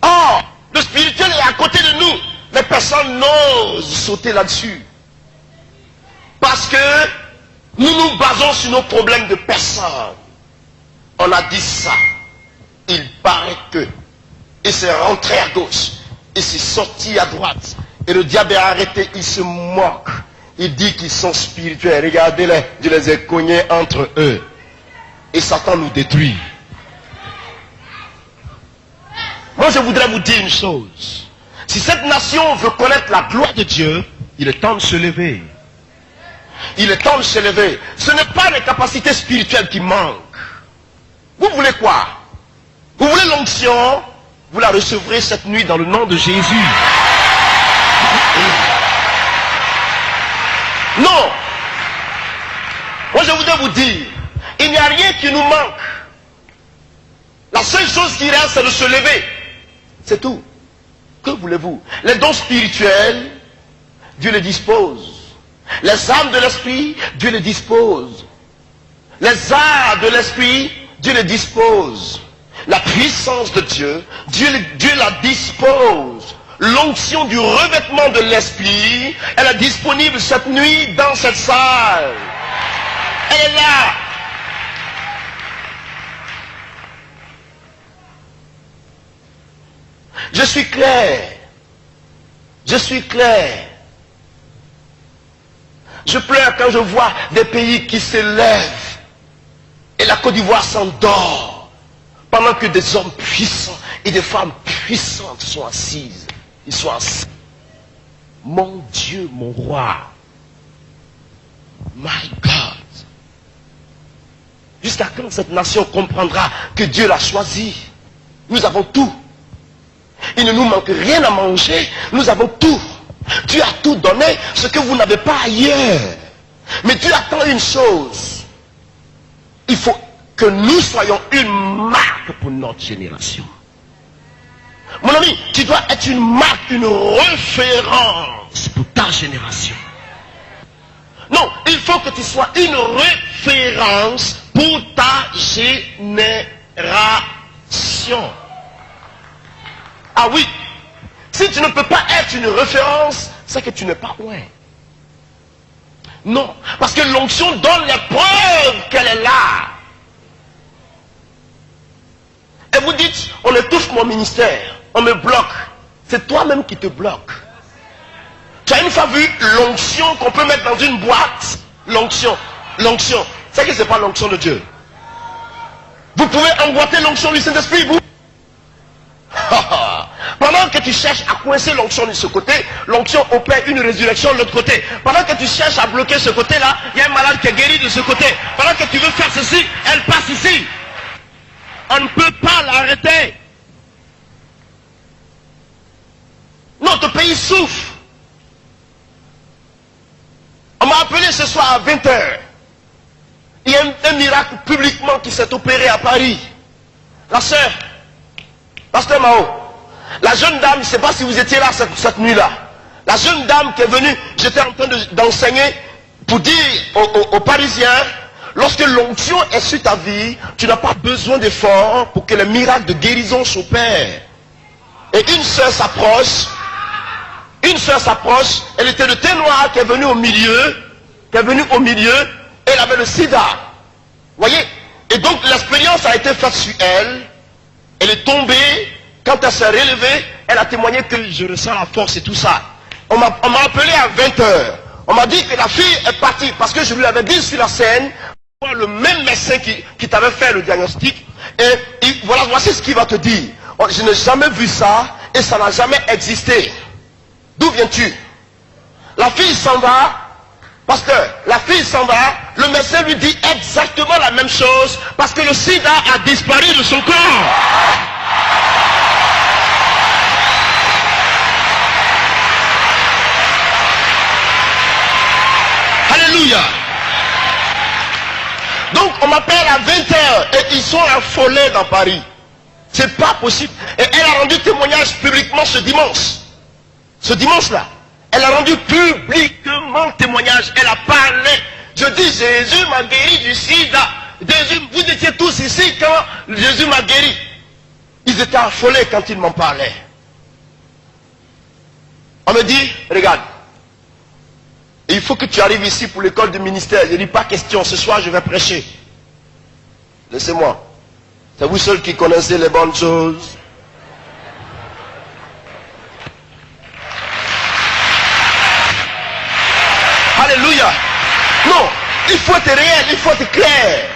Or, le spirituel est à côté de nous, mais personne n'ose sauter là-dessus. Parce que nous nous basons sur nos problèmes de personne. On a dit ça. Il paraît que. Et c'est rentré à gauche. Et c'est sorti à droite. Et le diable est arrêté. Il se moque. Il dit qu'ils sont spirituels. Regardez-les. Je les ai cognés entre eux. Et Satan nous détruit. Moi, je voudrais vous dire une chose. Si cette nation veut connaître la gloire de Dieu, il est temps de se lever. Il est temps de se lever. Ce n'est pas les capacités spirituelles qui manquent. Vous voulez quoi? Vous voulez l'onction? Vous la recevrez cette nuit dans le nom de Jésus. Non. Moi, je voudrais vous dire, il n'y a rien qui nous manque. La seule chose qui reste, c'est de se lever. C'est tout. Que voulez-vous? Les dons spirituels, Dieu les dispose. Les âmes de l'esprit, Dieu les dispose. Les arts de l'esprit, Dieu les dispose. La puissance de Dieu, Dieu la dispose. L'onction du revêtement de l'esprit, elle est disponible cette nuit dans cette salle. Elle est là. Je suis clair. Je suis clair. Je pleure quand je vois des pays qui s'élèvent et la Côte d'Ivoire s'endort pendant que des hommes puissants et des femmes puissantes sont assises. Ils sont assis. Mon Dieu, mon roi. My God. Jusqu'à quand cette nation comprendra que Dieu l'a choisie? Nous avons tout. Il ne nous manque rien à manger. Nous avons tout. Dieu a tout donné, ce que vous n'avez pas ailleurs. Mais Dieu attend une chose. Il faut que nous soyons une marque pour notre génération. Mon ami, tu dois être une marque, une référence pour ta génération. Non, il faut que tu sois une référence pour ta génération. Ah oui. Si tu ne peux pas être une référence, c'est que tu n'es pas loin. Non, parce que l'onction donne les preuves qu'elle est là. Et vous dites, on étouffe mon ministère, on me bloque. C'est toi-même qui te bloque. Tu as une fois vu l'onction qu'on peut mettre dans une boîte? L'onction. L'onction. C'est que ce n'est pas l'onction de Dieu. Vous pouvez emboîter l'onction du Saint-Esprit, vous. Pendant que tu cherches à coincer l'onction de ce côté, l'onction opère une résurrection de l'autre côté. Pendant que tu cherches à bloquer ce côté-là, il y a un malade qui est guéri de ce côté. Pendant que tu veux faire ceci, elle passe ici. On ne peut pas l'arrêter. Notre pays souffre. On m'a appelé ce soir à 20h. Il y a un miracle publiquement qui s'est opéré à Paris. La sœur, Pasteur Mao, la jeune dame, je ne sais pas si vous étiez là cette nuit-là. La jeune dame qui est venue, j'étais en train d'enseigner pour dire aux Parisiens, lorsque l'onction est sur ta vie, tu n'as pas besoin d'efforts pour que les miracles de guérison s'opèrent. Et une sœur s'approche, elle était de thé noir qui est venue au milieu, elle avait le sida. Vous voyez? Et donc l'expérience a été faite sur elle. Elle est tombée. Quand elle s'est relevée, elle a témoigné que je ressens la force et tout ça. On m'a appelé à 20h. On m'a dit que la fille est partie parce que je lui avais dit sur la scène, le même médecin qui t'avait fait le diagnostic. Et voilà, voici ce qu'il va te dire. Je n'ai jamais vu ça et ça n'a jamais existé. D'où viens-tu? La fille s'en va. Pasteur, la fille s'en va, le médecin lui dit exactement la même chose parce que le sida a disparu de son corps. Alléluia. Donc on m'appelle à 20h et ils sont affolés dans Paris. C'est pas possible. Et elle a rendu témoignage publiquement ce dimanche. Ce dimanche-là. Elle a rendu publiquement témoignage. Elle a parlé. Je dis, Jésus m'a guéri du sida. Jésus, vous étiez tous ici quand Jésus m'a guéri. Ils étaient affolés quand ils m'en parlaient. On me dit, regarde, il faut que tu arrives ici pour l'école du ministère. Je dis, pas question, ce soir je vais prêcher. Laissez-moi. C'est vous seuls qui connaissez les bonnes choses. Alléluia. Non, il faut être réel, il faut être clair.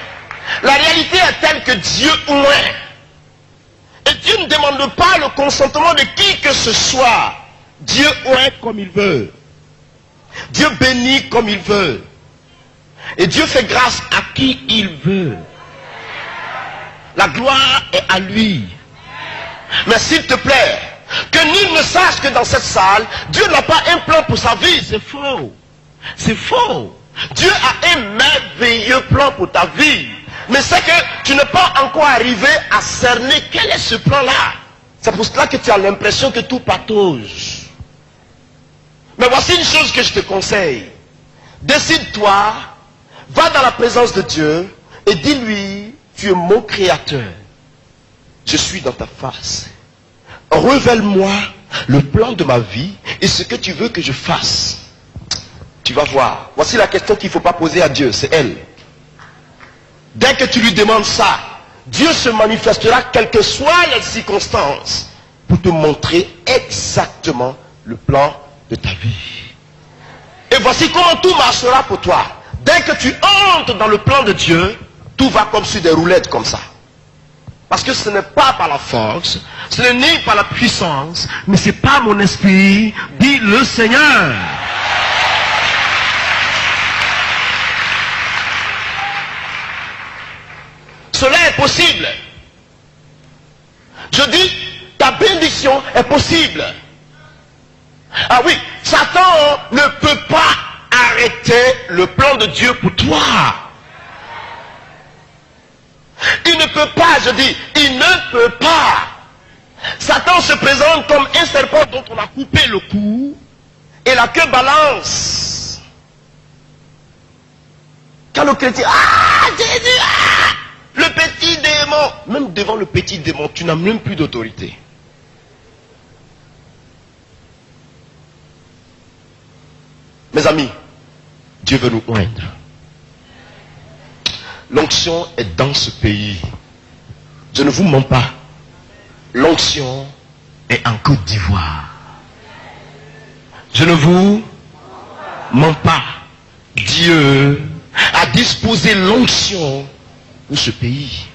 La réalité est telle que Dieu oint. Et Dieu ne demande pas le consentement de qui que ce soit. Dieu oint comme il veut. Dieu bénit comme il veut. Et Dieu fait grâce à qui il veut. La gloire est à lui. Mais s'il te plaît, que nul ne sache que dans cette salle, Dieu n'a pas un plan pour sa vie. C'est faux. C'est faux. Dieu a un merveilleux plan pour ta vie. Mais c'est que tu n'es pas encore arrivé à cerner quel est ce plan-là. C'est pour cela que tu as l'impression que tout patauge. Mais voici une chose que je te conseille. Décide-toi, va dans la présence de Dieu et dis-lui, tu es mon créateur. Je suis dans ta face. Révèle-moi le plan de ma vie et ce que tu veux que je fasse. Tu vas voir. Voici la question qu'il ne faut pas poser à Dieu, c'est elle. Dès que tu lui demandes ça, Dieu se manifestera quelles que soient les circonstances pour te montrer exactement le plan de ta vie. Et voici comment tout marchera pour toi. Dès que tu entres dans le plan de Dieu, tout va comme sur des roulettes comme ça. Parce que ce n'est pas par la force, ce n'est ni par la puissance, mais c'est par mon esprit, dit le Seigneur. Cela est possible. Je dis, ta bénédiction est possible. Ah oui, Satan ne peut pas arrêter le plan de Dieu pour toi. Il ne peut pas, je dis, il ne peut pas. Satan se présente comme un serpent dont on a coupé le cou et la queue balance. Quand le chrétien, ah Jésus, ah, le petit démon, même devant le petit démon, tu n'as même plus d'autorité. Mes amis, Dieu veut nous oindre. L'onction est dans ce pays. Je ne vous mens pas. L'onction est en Côte d'Ivoire. Je ne vous mens pas. Dieu a disposé l'onction pour ce pays.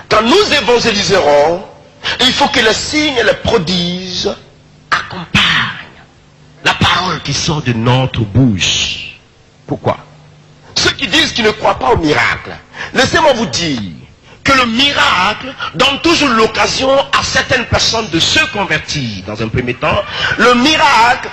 Quand nous évangéliserons, Il faut que les signes et les prodiges accompagnent la parole qui sort de notre bouche. Pourquoi? Ceux qui disent qu'ils ne croient pas au miracle, laissez-moi vous dire que le miracle donne toujours l'occasion à certaines personnes de se convertir. Dans un premier temps, le miracle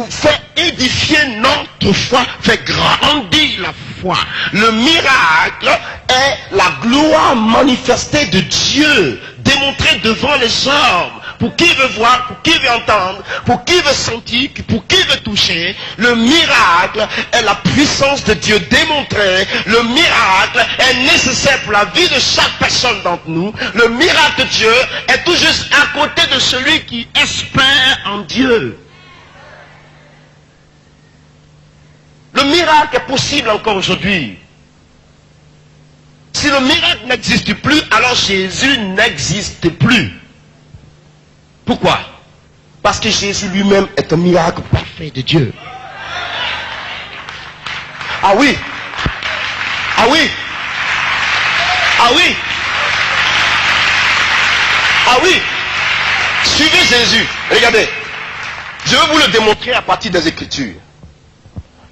fait édifier notre foi, fait grandir la foi. Le miracle est la gloire manifestée de Dieu, démontrée devant les hommes. Pour qui veut voir, pour qui veut entendre, pour qui veut sentir, pour qui veut toucher. Le miracle est la puissance de Dieu démontrée. Le miracle est nécessaire pour la vie de chaque personne d'entre nous. Le miracle de Dieu est tout juste à côté de celui qui espère en Dieu. Le miracle est possible encore aujourd'hui. Si le miracle n'existe plus, alors Jésus n'existe plus. Pourquoi? Parce que Jésus lui-même est un miracle parfait de Dieu. Ah oui. Ah oui. Ah oui. Ah oui. Suivez Jésus. Regardez. Je vais vous le démontrer à partir des Écritures.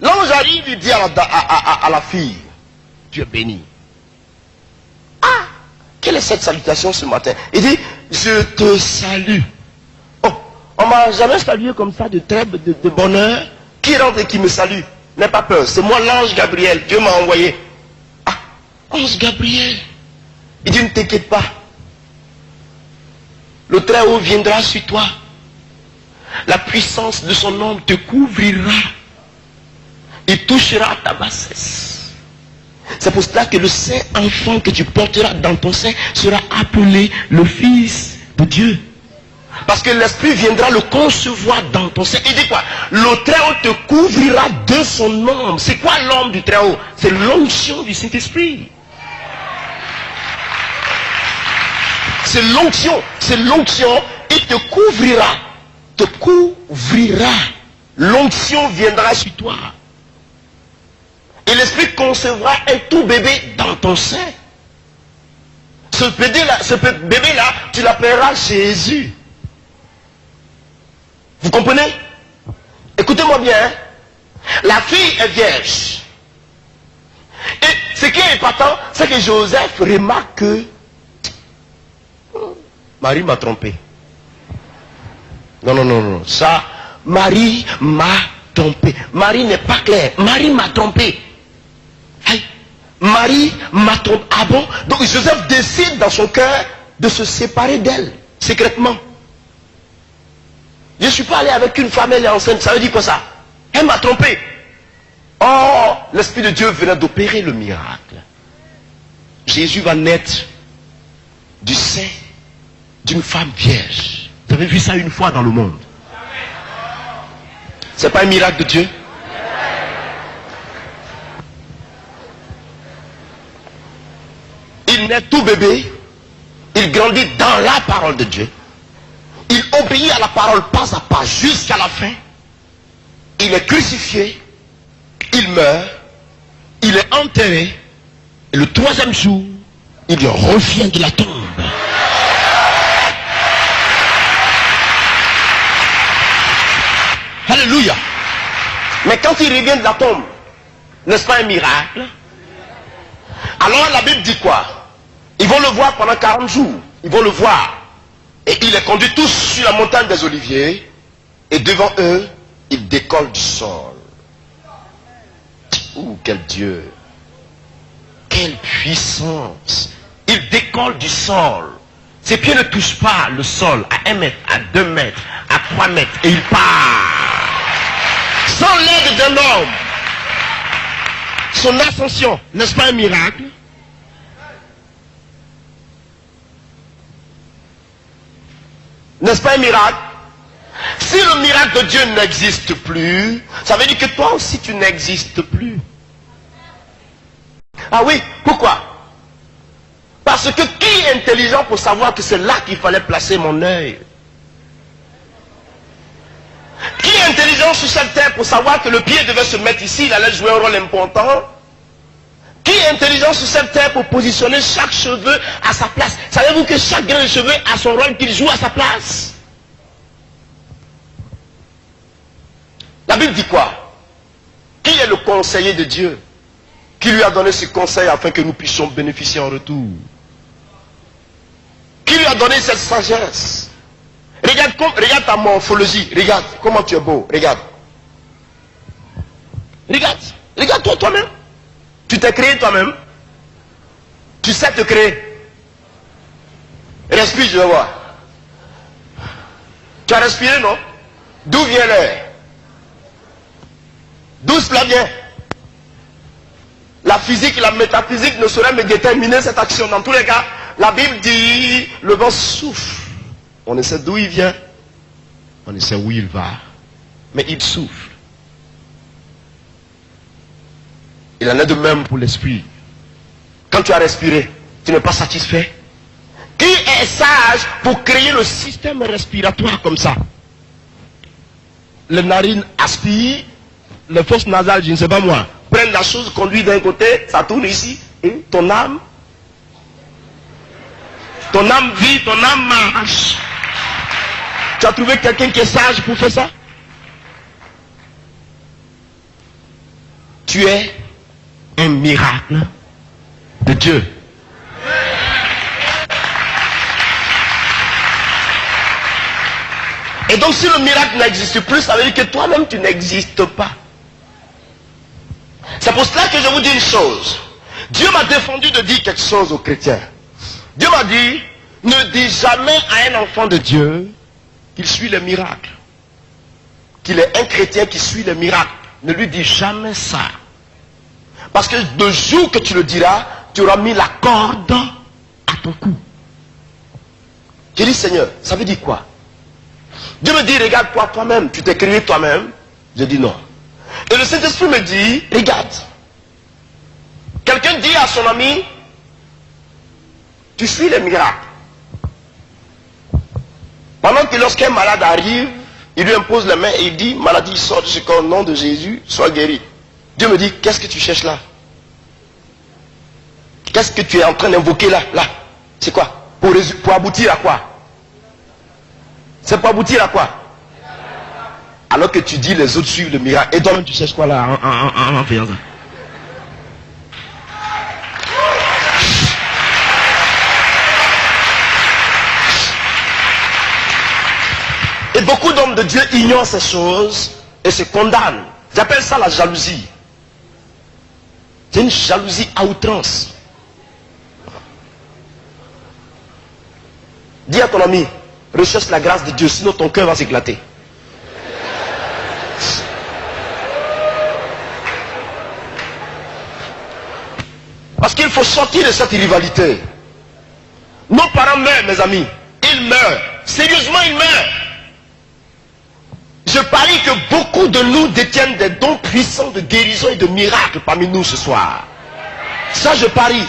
L'ange arrive, il dit à la fille, tu es bénie. Ah, quelle est cette salutation ce matin? Il dit, je te salue. Oh, on ne m'a jamais salué comme ça de trêve, de bonheur. Qui rentre et qui me salue? N'aie pas peur, c'est moi l'ange Gabriel, Dieu m'a envoyé. Ah, ange Gabriel. Il dit, ne t'inquiète pas. Le Très-Haut viendra sur toi. La puissance de son nom te couvrira. Il touchera ta bassesse. C'est pour cela que le saint enfant que tu porteras dans ton sein sera appelé le Fils de Dieu. Parce que l'Esprit viendra le concevoir dans ton sein. Il dit quoi? Le Très-Haut te couvrira de son ombre. C'est quoi l'ombre du Très-Haut? C'est l'onction du Saint-Esprit. C'est l'onction. C'est l'onction. Il te couvrira. Te couvrira. L'onction viendra sur toi. Et l'Esprit concevra un tout bébé dans ton sein. Ce bébé-là, tu l'appelleras Jésus. Vous comprenez? Écoutez-moi bien. Hein? La fille est vierge. Et ce qui est important, c'est que Joseph remarque que Marie m'a trompé. Non. Ça, Marie m'a trompé. Marie n'est pas claire. Marie m'a trompé. Aïe. Marie m'a trompé. Ah bon? Donc Joseph décide dans son cœur de se séparer d'elle, secrètement. Je ne suis pas allé avec une femme, elle est enceinte. Ça veut dire quoi ça? Elle m'a trompé. Oh, l'Esprit de Dieu venait d'opérer le miracle. Jésus va naître du sein d'une femme vierge. Vous avez vu ça une fois dans le monde? C'est pas un miracle de Dieu? Il naît tout bébé. Il grandit dans la parole de Dieu. Il obéit à la parole pas à pas jusqu'à la fin. Il est crucifié. Il meurt. Il est enterré. Et le troisième jour, il revient de la tombe. Alléluia. Mais quand il revient de la tombe, n'est-ce pas un miracle? Alors la Bible dit quoi? Ils vont le voir pendant 40 jours. Ils vont le voir. Et il les conduit tous sur la montagne des Oliviers. Et devant eux, il décolle du sol. Ouh, quel Dieu! Quelle puissance! Il décolle du sol. Ses pieds ne touchent pas le sol à 1 mètre, à 2 mètres, à 3 mètres. Et il part. Sans l'aide d'un homme. Son ascension, n'est-ce pas un miracle? N'est-ce pas un miracle? Si le miracle de Dieu n'existe plus, ça veut dire que toi aussi tu n'existes plus. Ah oui, pourquoi? Parce que qui est intelligent pour savoir que c'est là qu'il fallait placer mon œil? Qui est intelligent sur cette terre pour savoir que le pied devait se mettre ici, il allait jouer un rôle important? Qui est intelligent sur cette terre pour positionner chaque cheveu à sa place? Savez-vous que chaque grain de cheveu a son rôle qu'il joue à sa place? La Bible dit quoi? Qui est le conseiller de Dieu? Qui lui a donné ce conseil afin que nous puissions bénéficier en retour? Qui lui a donné cette sagesse? Regarde ta morphologie. Regarde comment tu es beau. Regarde. Regarde toi-même. Tu t'es créé toi-même. Tu sais te créer. Respire, je vais voir. Tu as respiré, non? D'où vient l'air? D'où cela vient? La physique, la métaphysique ne saurait me déterminer cette action. Dans tous les cas, la Bible dit, le vent souffle. On ne sait d'où il vient. On ne sait où il va. Mais il souffle. Il en est de même pour l'esprit. Quand tu as respiré, tu n'es pas satisfait. Qui est sage pour créer le système respiratoire comme ça? Les narines aspirent, les fosses nasales, je ne sais pas moi, prennent la chose, conduisent d'un côté, ça tourne ici, et ton âme vit, ton âme marche. Tu as trouvé quelqu'un qui est sage pour faire ça? Tu es un miracle de Dieu. Et donc si le miracle n'existe plus, ça veut dire que toi-même tu n'existes pas. C'est pour cela que je vous dis une chose. Dieu m'a défendu de dire quelque chose aux chrétiens. Dieu m'a dit, ne dis jamais à un enfant de Dieu qu'il suit le miracle. Qu'il est un chrétien qui suit le miracle. Ne lui dis jamais ça. Parce que le jour que tu le diras, tu auras mis la corde à ton cou. J'ai dit, Seigneur, ça veut dire quoi? Dieu me dit, regarde-toi toi-même. Tu t'es créé toi-même. Je dis non. Et le Saint-Esprit me dit, regarde. Quelqu'un dit à son ami, tu suis les miracles. Pendant que lorsqu'un malade arrive, il lui impose les mains et il dit, maladie sort de ce corps, au nom de Jésus, sois guéri. Dieu me dit, qu'est-ce que tu cherches là? Qu'est-ce que tu es en train d'invoquer là? Là, c'est quoi? Pour aboutir à quoi? C'est pour aboutir à quoi? Alors que tu dis les autres suivent le miracle. Et toi-même tu cherches quoi là en faisant ça? Et beaucoup d'hommes de Dieu ignorent ces choses et se condamnent. J'appelle ça la jalousie. C'est une jalousie à outrance. Dis à ton ami, recherche la grâce de Dieu, sinon ton cœur va s'éclater. Parce qu'il faut sortir de cette rivalité. Nos parents meurent, mes amis. Ils meurent. Sérieusement, ils meurent. Je parie que beaucoup de nous détiennent des dons puissants de guérison et de miracles parmi nous ce soir. Ça, je parie.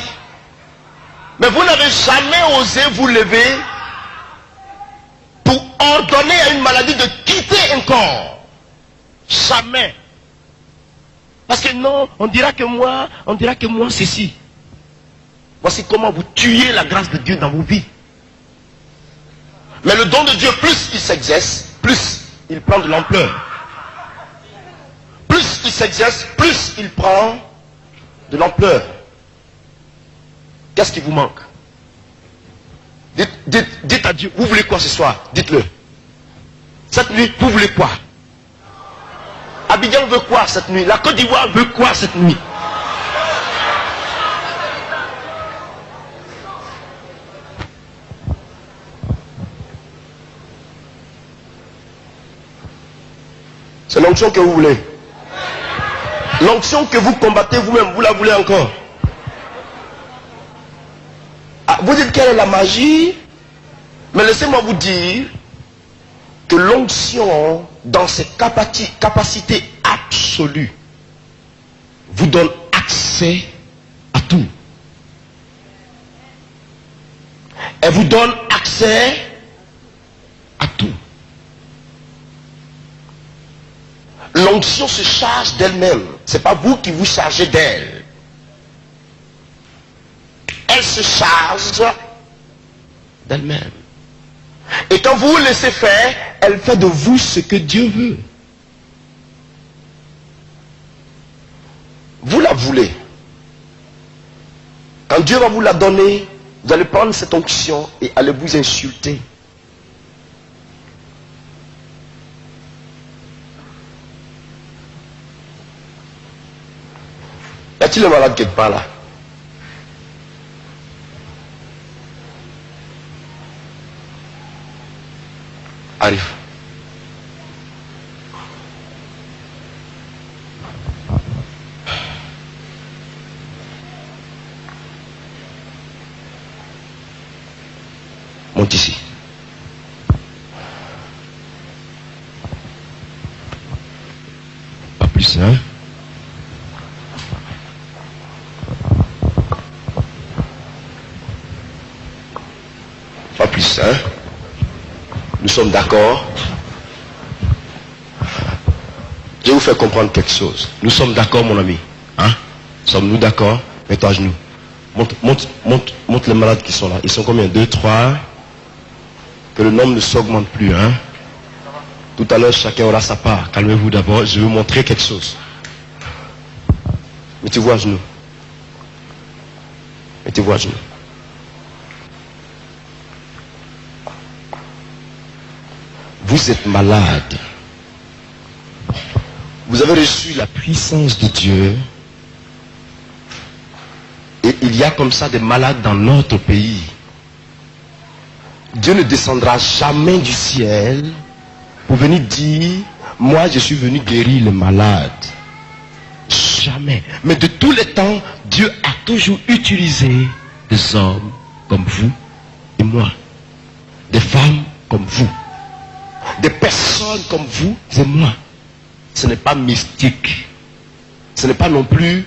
Mais vous n'avez jamais osé vous lever pour ordonner à une maladie de quitter un corps. Jamais. Parce que non, on dira que moi ceci. Voici comment vous tuez la grâce de Dieu dans vos vies. Mais le don de Dieu, plus il s'exerce, plus il prend de l'ampleur. Plus il s'exerce, plus il prend de l'ampleur. Qu'est-ce qui vous manque? Dites à Dieu, vous voulez quoi ce soir? Dites-le. Cette nuit, vous voulez quoi? Abidjan veut quoi cette nuit? La Côte d'Ivoire veut quoi cette nuit? C'est l'onction que vous voulez. L'onction que vous combattez vous-même, vous la voulez encore. Ah, vous dites quelle est la magie? Mais laissez-moi vous dire que l'onction, dans ses capacités absolues, vous donne accès à tout. Elle vous donne accès à tout. L'onction se charge d'elle-même. Ce n'est pas vous qui vous chargez d'elle. se charge d'elle-même. Et quand vous laissez faire, elle fait de vous ce que Dieu veut. Vous la voulez. Quand Dieu va vous la donner, vous allez prendre cette onction et aller vous insulter. Y a-t-il un malade quelque part là? Arrive. Monte ici. Pas plus, hein? Pas plus, hein? Nous sommes d'accord? Je vais vous faire comprendre quelque chose. Nous sommes d'accord, mon ami? Hein? Sommes-nous d'accord? Mets-toi à genoux. Monte les malades qui sont là. Ils sont combien? 2, 3. Que le nombre ne s'augmente plus, hein? Tout à l'heure, chacun aura sa part. Calmez-vous d'abord. Je vais vous montrer quelque chose. Mettez-vous à genoux. Mettez-vous à genoux. Vous êtes malade. Vous avez reçu la puissance de Dieu. Et il y a comme ça des malades dans notre pays. Dieu ne descendra jamais du ciel pour venir dire, moi je suis venu guérir les malades. Jamais. Mais de tous les temps, Dieu a toujours utilisé des hommes comme vous et moi. Des femmes comme vous. Des personnes comme vous et moi. Ce n'est pas mystique. Ce n'est pas non plus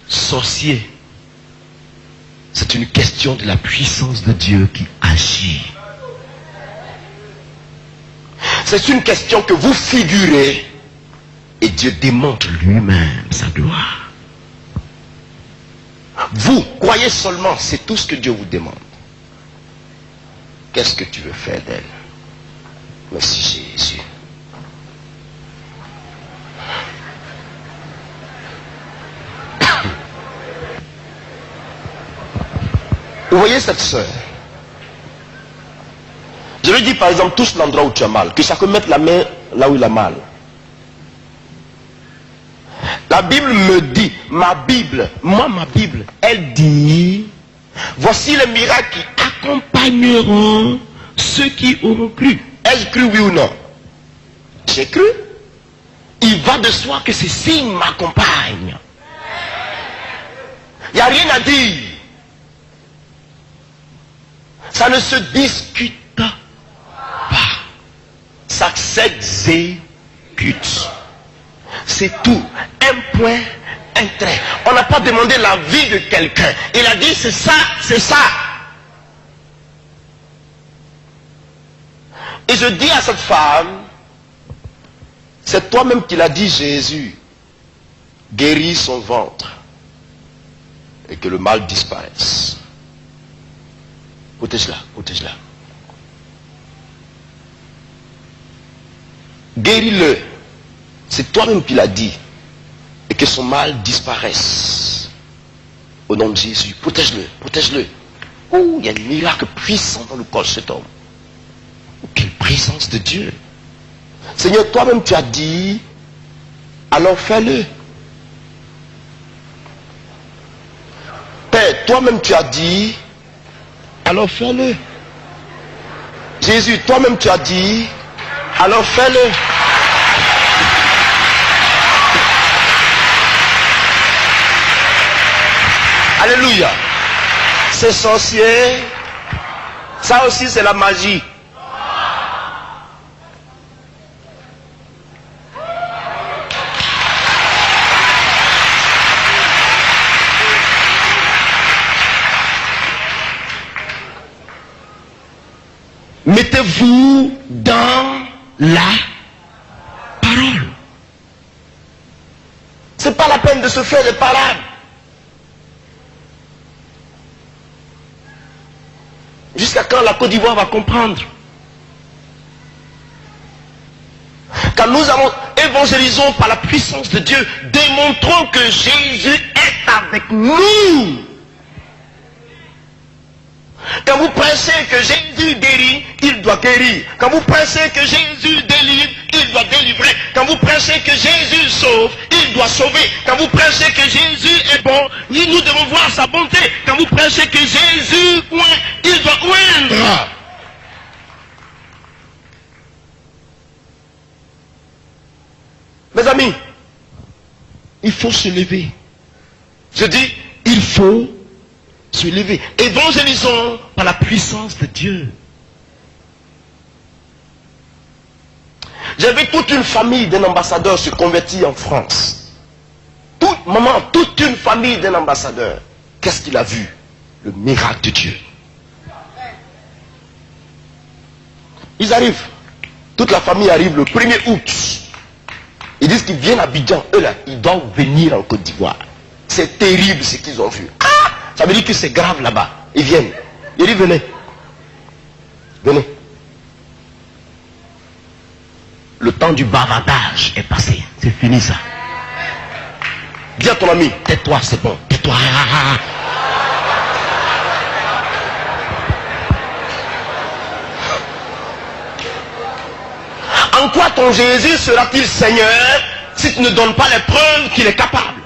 sorcier. C'est une question de la puissance de Dieu qui agit. C'est une question que vous figurez et Dieu démontre lui-même sa gloire. Vous croyez seulement, c'est tout ce que Dieu vous demande. Qu'est-ce que tu veux faire d'elle? Merci Jésus. Vous voyez cette soeur? Je lui dis par exemple, touche l'endroit où tu as mal, que chacun mette la main là où il a mal. La Bible me dit, ma Bible, elle dit, voici les miracles qui accompagneront ceux qui auront cru. Ai-je cru, oui ou non? J'ai cru. Il va de soi que ces signes m'accompagnent. Il n'y a rien à dire. Ça ne se discute pas. Ça s'exécute. C'est tout. Un point, un trait. On n'a pas demandé la vie de quelqu'un. Il a dit c'est ça, c'est ça. Et je dis à cette femme, c'est toi-même qui l'as dit, Jésus. Guéris son ventre. Et que le mal disparaisse. Protège-la, protège-la. Guéris-le. C'est toi-même qui l'as dit. Et que son mal disparaisse. Au nom de Jésus. Protège-le, protège-le. Oh, il y a un miracle puissant dans le corps de cet homme. Oh, quelle présence de Dieu. Seigneur, toi-même tu as dit, alors fais-le. Père, toi-même tu as dit, alors fais-le. Jésus, toi-même tu as dit, alors fais-le. Alléluia. Ces sorciers, ça aussi c'est la magie. Mettez-vous dans la parole. C'est pas la peine de se faire des parades. Jusqu'à quand la Côte d'Ivoire va comprendre? Quand nous évangélisons par la puissance de Dieu, démontrons que Jésus est avec nous. Quand vous prêchez que Jésus guérit, il doit guérir. Quand vous prêchez que Jésus délivre, il doit délivrer. Quand vous prêchez que Jésus sauve, il doit sauver. Quand vous prêchez que Jésus est bon, nous devons voir sa bonté. Quand vous prêchez que Jésus oint, il doit oindre. Mes amis, il faut se lever. Je dis, il faut se lever. Évangélisons par la puissance de Dieu. J'avais toute une famille d'un ambassadeur se convertit en France. Toute une famille d'un ambassadeur. Qu'est-ce qu'il a vu? Le miracle de Dieu. Ils arrivent. Toute la famille arrive le 1er août. Ils disent qu'ils viennent à Abidjan. Eux là, ils doivent venir en Côte d'Ivoire. C'est terrible ce qu'ils ont vu. Ah! Ça veut dire que c'est grave là-bas. Ils viennent. Il dit venez. Venez. Le temps du bavardage est passé. C'est fini ça. Dis à ton ami, tais-toi, c'est bon. Tais-toi. En quoi ton Jésus sera-t-il Seigneur si tu ne donnes pas les preuves qu'il est capable?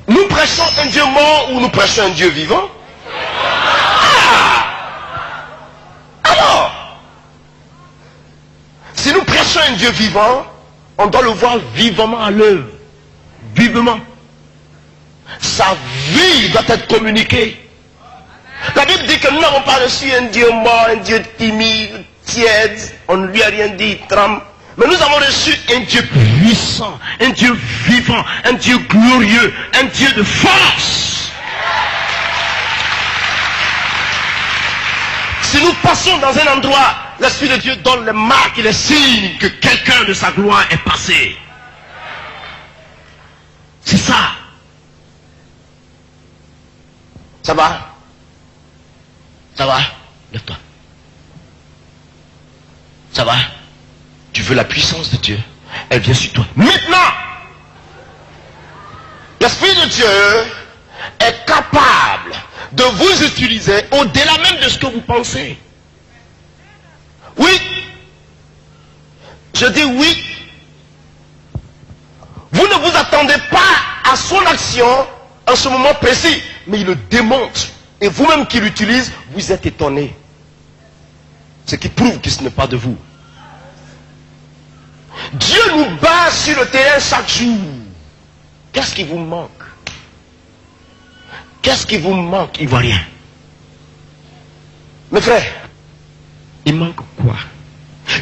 Nous prêchons un Dieu mort ou nous prêchons un Dieu vivant? Alors, si nous prêchons un Dieu vivant, on doit le voir vivement à l'œuvre. Vivement. Sa vie doit être communiquée. La Bible dit que nous n'avons pas reçu un Dieu mort, un Dieu timide, tiède, on ne lui a rien dit, il tremble. Mais nous avons reçu un Dieu puissant, un Dieu vivant, un Dieu glorieux, un Dieu de force. Si nous passons dans un endroit, l'Esprit de Dieu donne les marques et les signes que quelqu'un de sa gloire est passé. C'est ça. Ça va? Ça va? Lève-toi. Ça va? Tu veux la puissance de Dieu? Elle vient sur toi. Maintenant, l'Esprit de Dieu est capable de vous utiliser au-delà même de ce que vous pensez. Oui. Je dis oui. Vous ne vous attendez pas à son action en ce moment précis, mais il le démontre. Et vous-même qui l'utilisez, vous êtes étonné. Ce qui prouve que ce n'est pas de vous. Dieu nous bat sur le terrain chaque jour. Qu'est-ce qui vous manque? Qu'est-ce qui vous manque, Ivoirien? Mes frères, il manque quoi?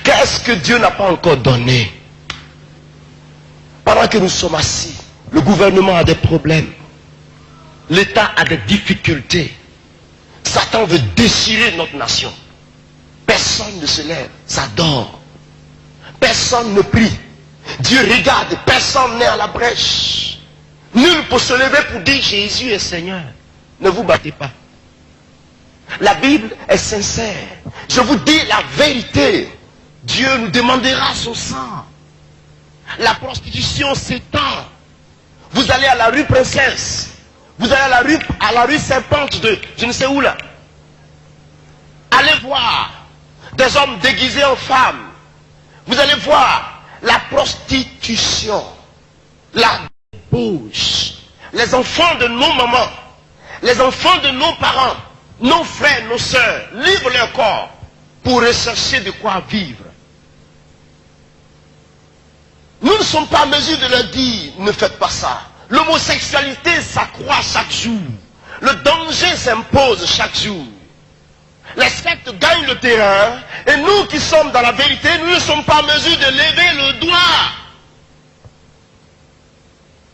Qu'est-ce que Dieu n'a pas encore donné? Pendant que nous sommes assis, le gouvernement a des problèmes. L'État a des difficultés. Satan veut déchirer notre nation. Personne ne se lève, ça dort. Personne ne prie. Dieu regarde, personne n'est à la brèche. Nul peut se lever pour dire Jésus est Seigneur. Ne vous battez pas. La Bible est sincère. Je vous dis la vérité. Dieu nous demandera son sang. La prostitution s'étend. Vous allez à la rue Princesse. Vous allez à la rue Serpente de je ne sais où là. Allez voir des hommes déguisés en femmes. Vous allez voir la prostitution, la débauche. Les enfants de nos mamans, les enfants de nos parents, nos frères, nos sœurs, livrent leur corps pour rechercher de quoi vivre. Nous ne sommes pas en mesure de leur dire, ne faites pas ça. L'homosexualité s'accroît chaque jour. Le danger s'impose chaque jour. Les sectes gagnent le terrain et nous qui sommes dans la vérité, nous ne sommes pas en mesure de lever le doigt.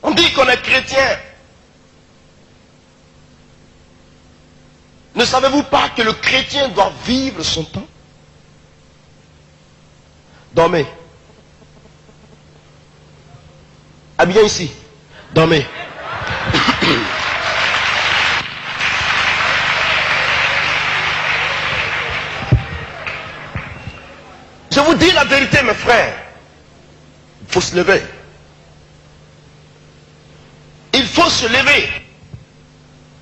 On dit qu'on est chrétien. Ne savez-vous pas que le chrétien doit vivre son temps? Dormez. Ah bien ici. Dormez. Je vous dis la vérité, mes frères. Il faut se lever. Il faut se lever.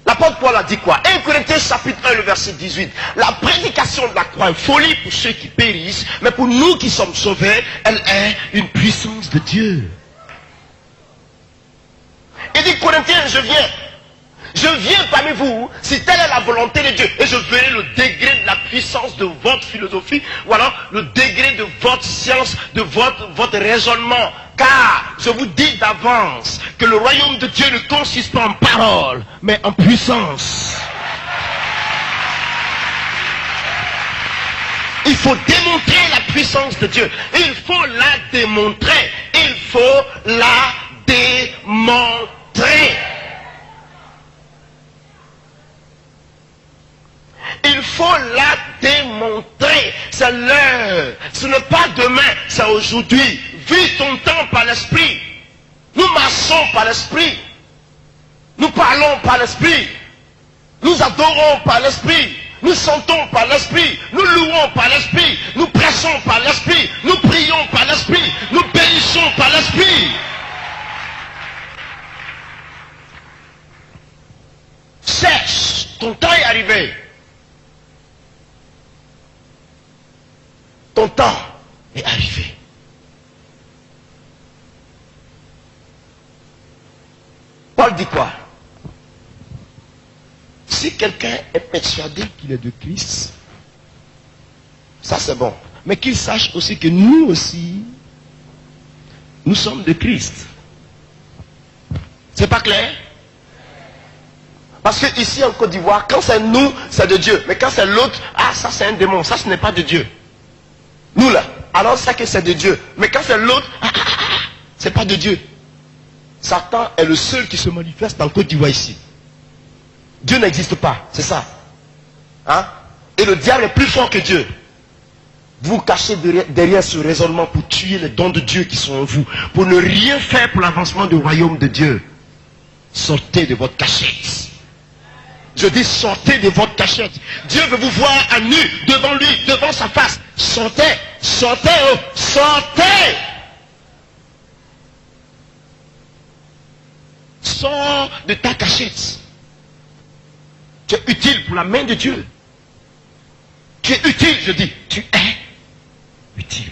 L'apôtre Paul a dit quoi? 1 Corinthiens chapitre 1, le verset 18. La prédication de la croix est folie pour ceux qui périssent, mais pour nous qui sommes sauvés, elle est une puissance de Dieu. Il dit, Corinthiens, je viens parmi vous, si telle est la volonté de Dieu, et je verrai le degré de la puissance de votre philosophie, ou alors le degré de votre science, de votre raisonnement. Car je vous dis d'avance que le royaume de Dieu ne consiste pas en parole, mais en puissance. Il faut démontrer la puissance de Dieu. Il faut la démontrer. Il faut la démontrer. Il faut la démontrer. C'est l'heure. Ce n'est pas demain, c'est aujourd'hui. Vis ton temps par l'esprit. Nous marchons par l'esprit. Nous parlons par l'esprit. Nous adorons par l'esprit. Nous chantons par l'esprit. Nous louons par l'esprit. Nous prêchons par l'esprit. Nous prions par l'esprit. Nous bénissons par l'esprit. Cherche. Ton temps est arrivé. Ton temps est arrivé. Paul dit quoi? Si quelqu'un est persuadé qu'il est de Christ, ça c'est bon. Mais qu'il sache aussi que nous aussi, nous sommes de Christ. C'est pas clair? Parce que ici en Côte d'Ivoire, quand c'est nous, c'est de Dieu. Mais quand c'est l'autre, ah ça c'est un démon, ça ce n'est pas de Dieu. Nous là, alors c'est que c'est de Dieu. Mais quand c'est l'autre, c'est pas de Dieu. Satan est le seul qui se manifeste en Côte d'Ivoire ici. Dieu n'existe pas, c'est ça. Hein? Et le diable est plus fort que Dieu. Vous cachez derrière ce raisonnement pour tuer les dons de Dieu qui sont en vous. Pour ne rien faire pour l'avancement du royaume de Dieu. Sortez de votre cachette. Je dis sortez de votre cachette. Dieu veut vous voir à nu, devant lui, devant sa face. Sortez, sortez, oh, sortez. Sors de ta cachette. Tu es utile pour la main de Dieu. Tu es utile, je dis. Tu es utile.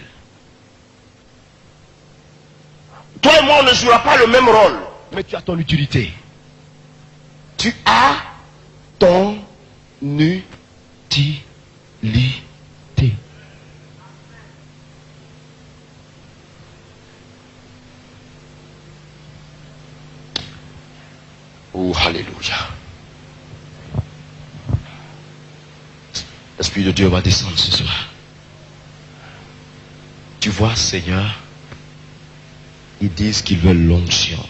Toi et moi, on ne jouera pas le même rôle. Mais tu as ton utilité. Tu as ton utilité. Oh, alléluia. L'Esprit de Dieu va descendre ce soir. Tu vois, Seigneur, ils disent qu'ils veulent l'onction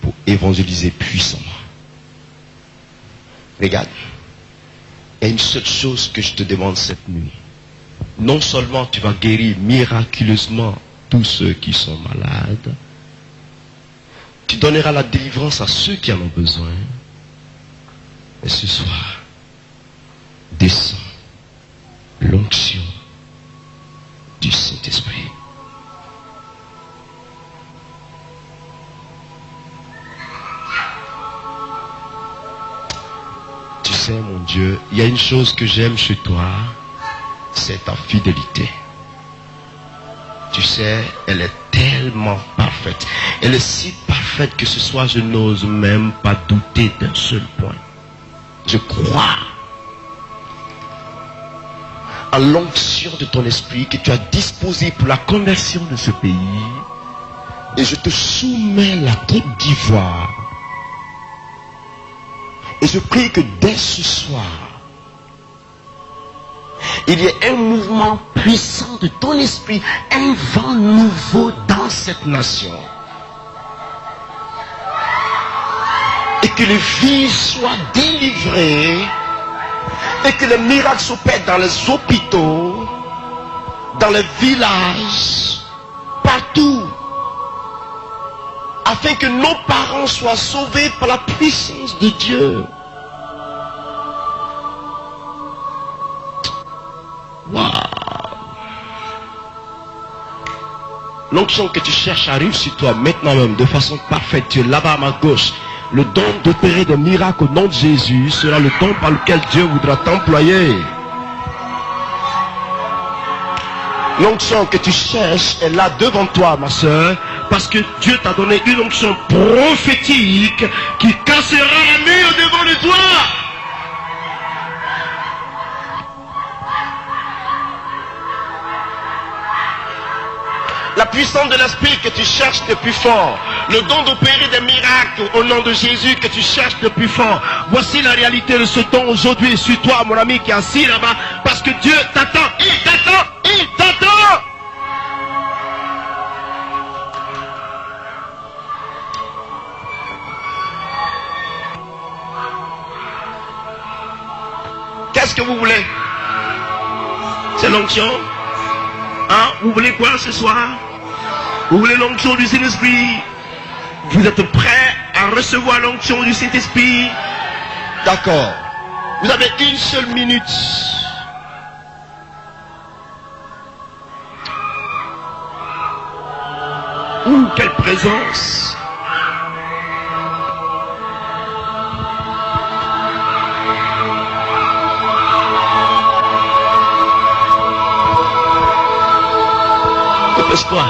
pour évangéliser puissamment. Regarde, il y a une seule chose que je te demande cette nuit. Non seulement tu vas guérir miraculeusement tous ceux qui sont malades, tu donneras la délivrance à ceux qui en ont besoin. Et ce soir, descends l'onction du Saint-Esprit. Tu sais, mon Dieu, il y a une chose que j'aime chez toi, c'est ta fidélité. Tu sais, elle est tellement parfaite. Elle est si parfaite que ce soir, je n'ose même pas douter d'un seul point. Je crois à l'onction de ton esprit que tu as disposé pour la conversion de ce pays. Et je te soumets la Côte d'Ivoire. Et je prie que dès ce soir, il y ait un mouvement puissant de ton esprit, un vent nouveau dans cette nation. Et que les vies soient délivrées. Et que les miracles s'opèrent dans les hôpitaux, dans les villages, partout. Afin que nos parents soient sauvés par la puissance de Dieu. Waouh! L'onction que tu cherches arrive sur toi maintenant même, de façon parfaite. Tu es là-bas à ma gauche. Le don d'opérer des miracles au nom de Jésus sera le don par lequel Dieu voudra t'employer. L'onction que tu cherches est là devant toi, ma soeur, parce que Dieu t'a donné une onction prophétique qui cassera la mur devant de toi. La puissance de l'esprit que tu cherches depuis fort. Le don d'opérer des miracles au nom de Jésus que tu cherches depuis fort. Voici la réalité de ce don aujourd'hui sur toi, mon ami qui est assis là-bas. Parce que Dieu t'attend. Il t'attend. Il t'attend. Qu'est-ce que vous voulez? C'est l'onction? Hein? Vous voulez quoi ce soir? Vous voulez l'onction du Saint-Esprit? Vous êtes prêts à recevoir l'onction du Saint-Esprit? D'accord. Vous avez une seule minute. Ouh, quelle présence! Dépêche-toi.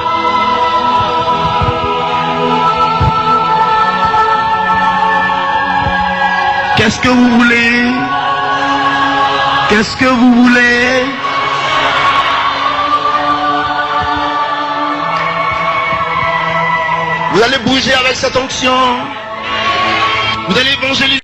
Qu'est-ce que vous voulez? Qu'est-ce que vous voulez? Vous allez bouger avec cette onction. Vous allez évangéliser.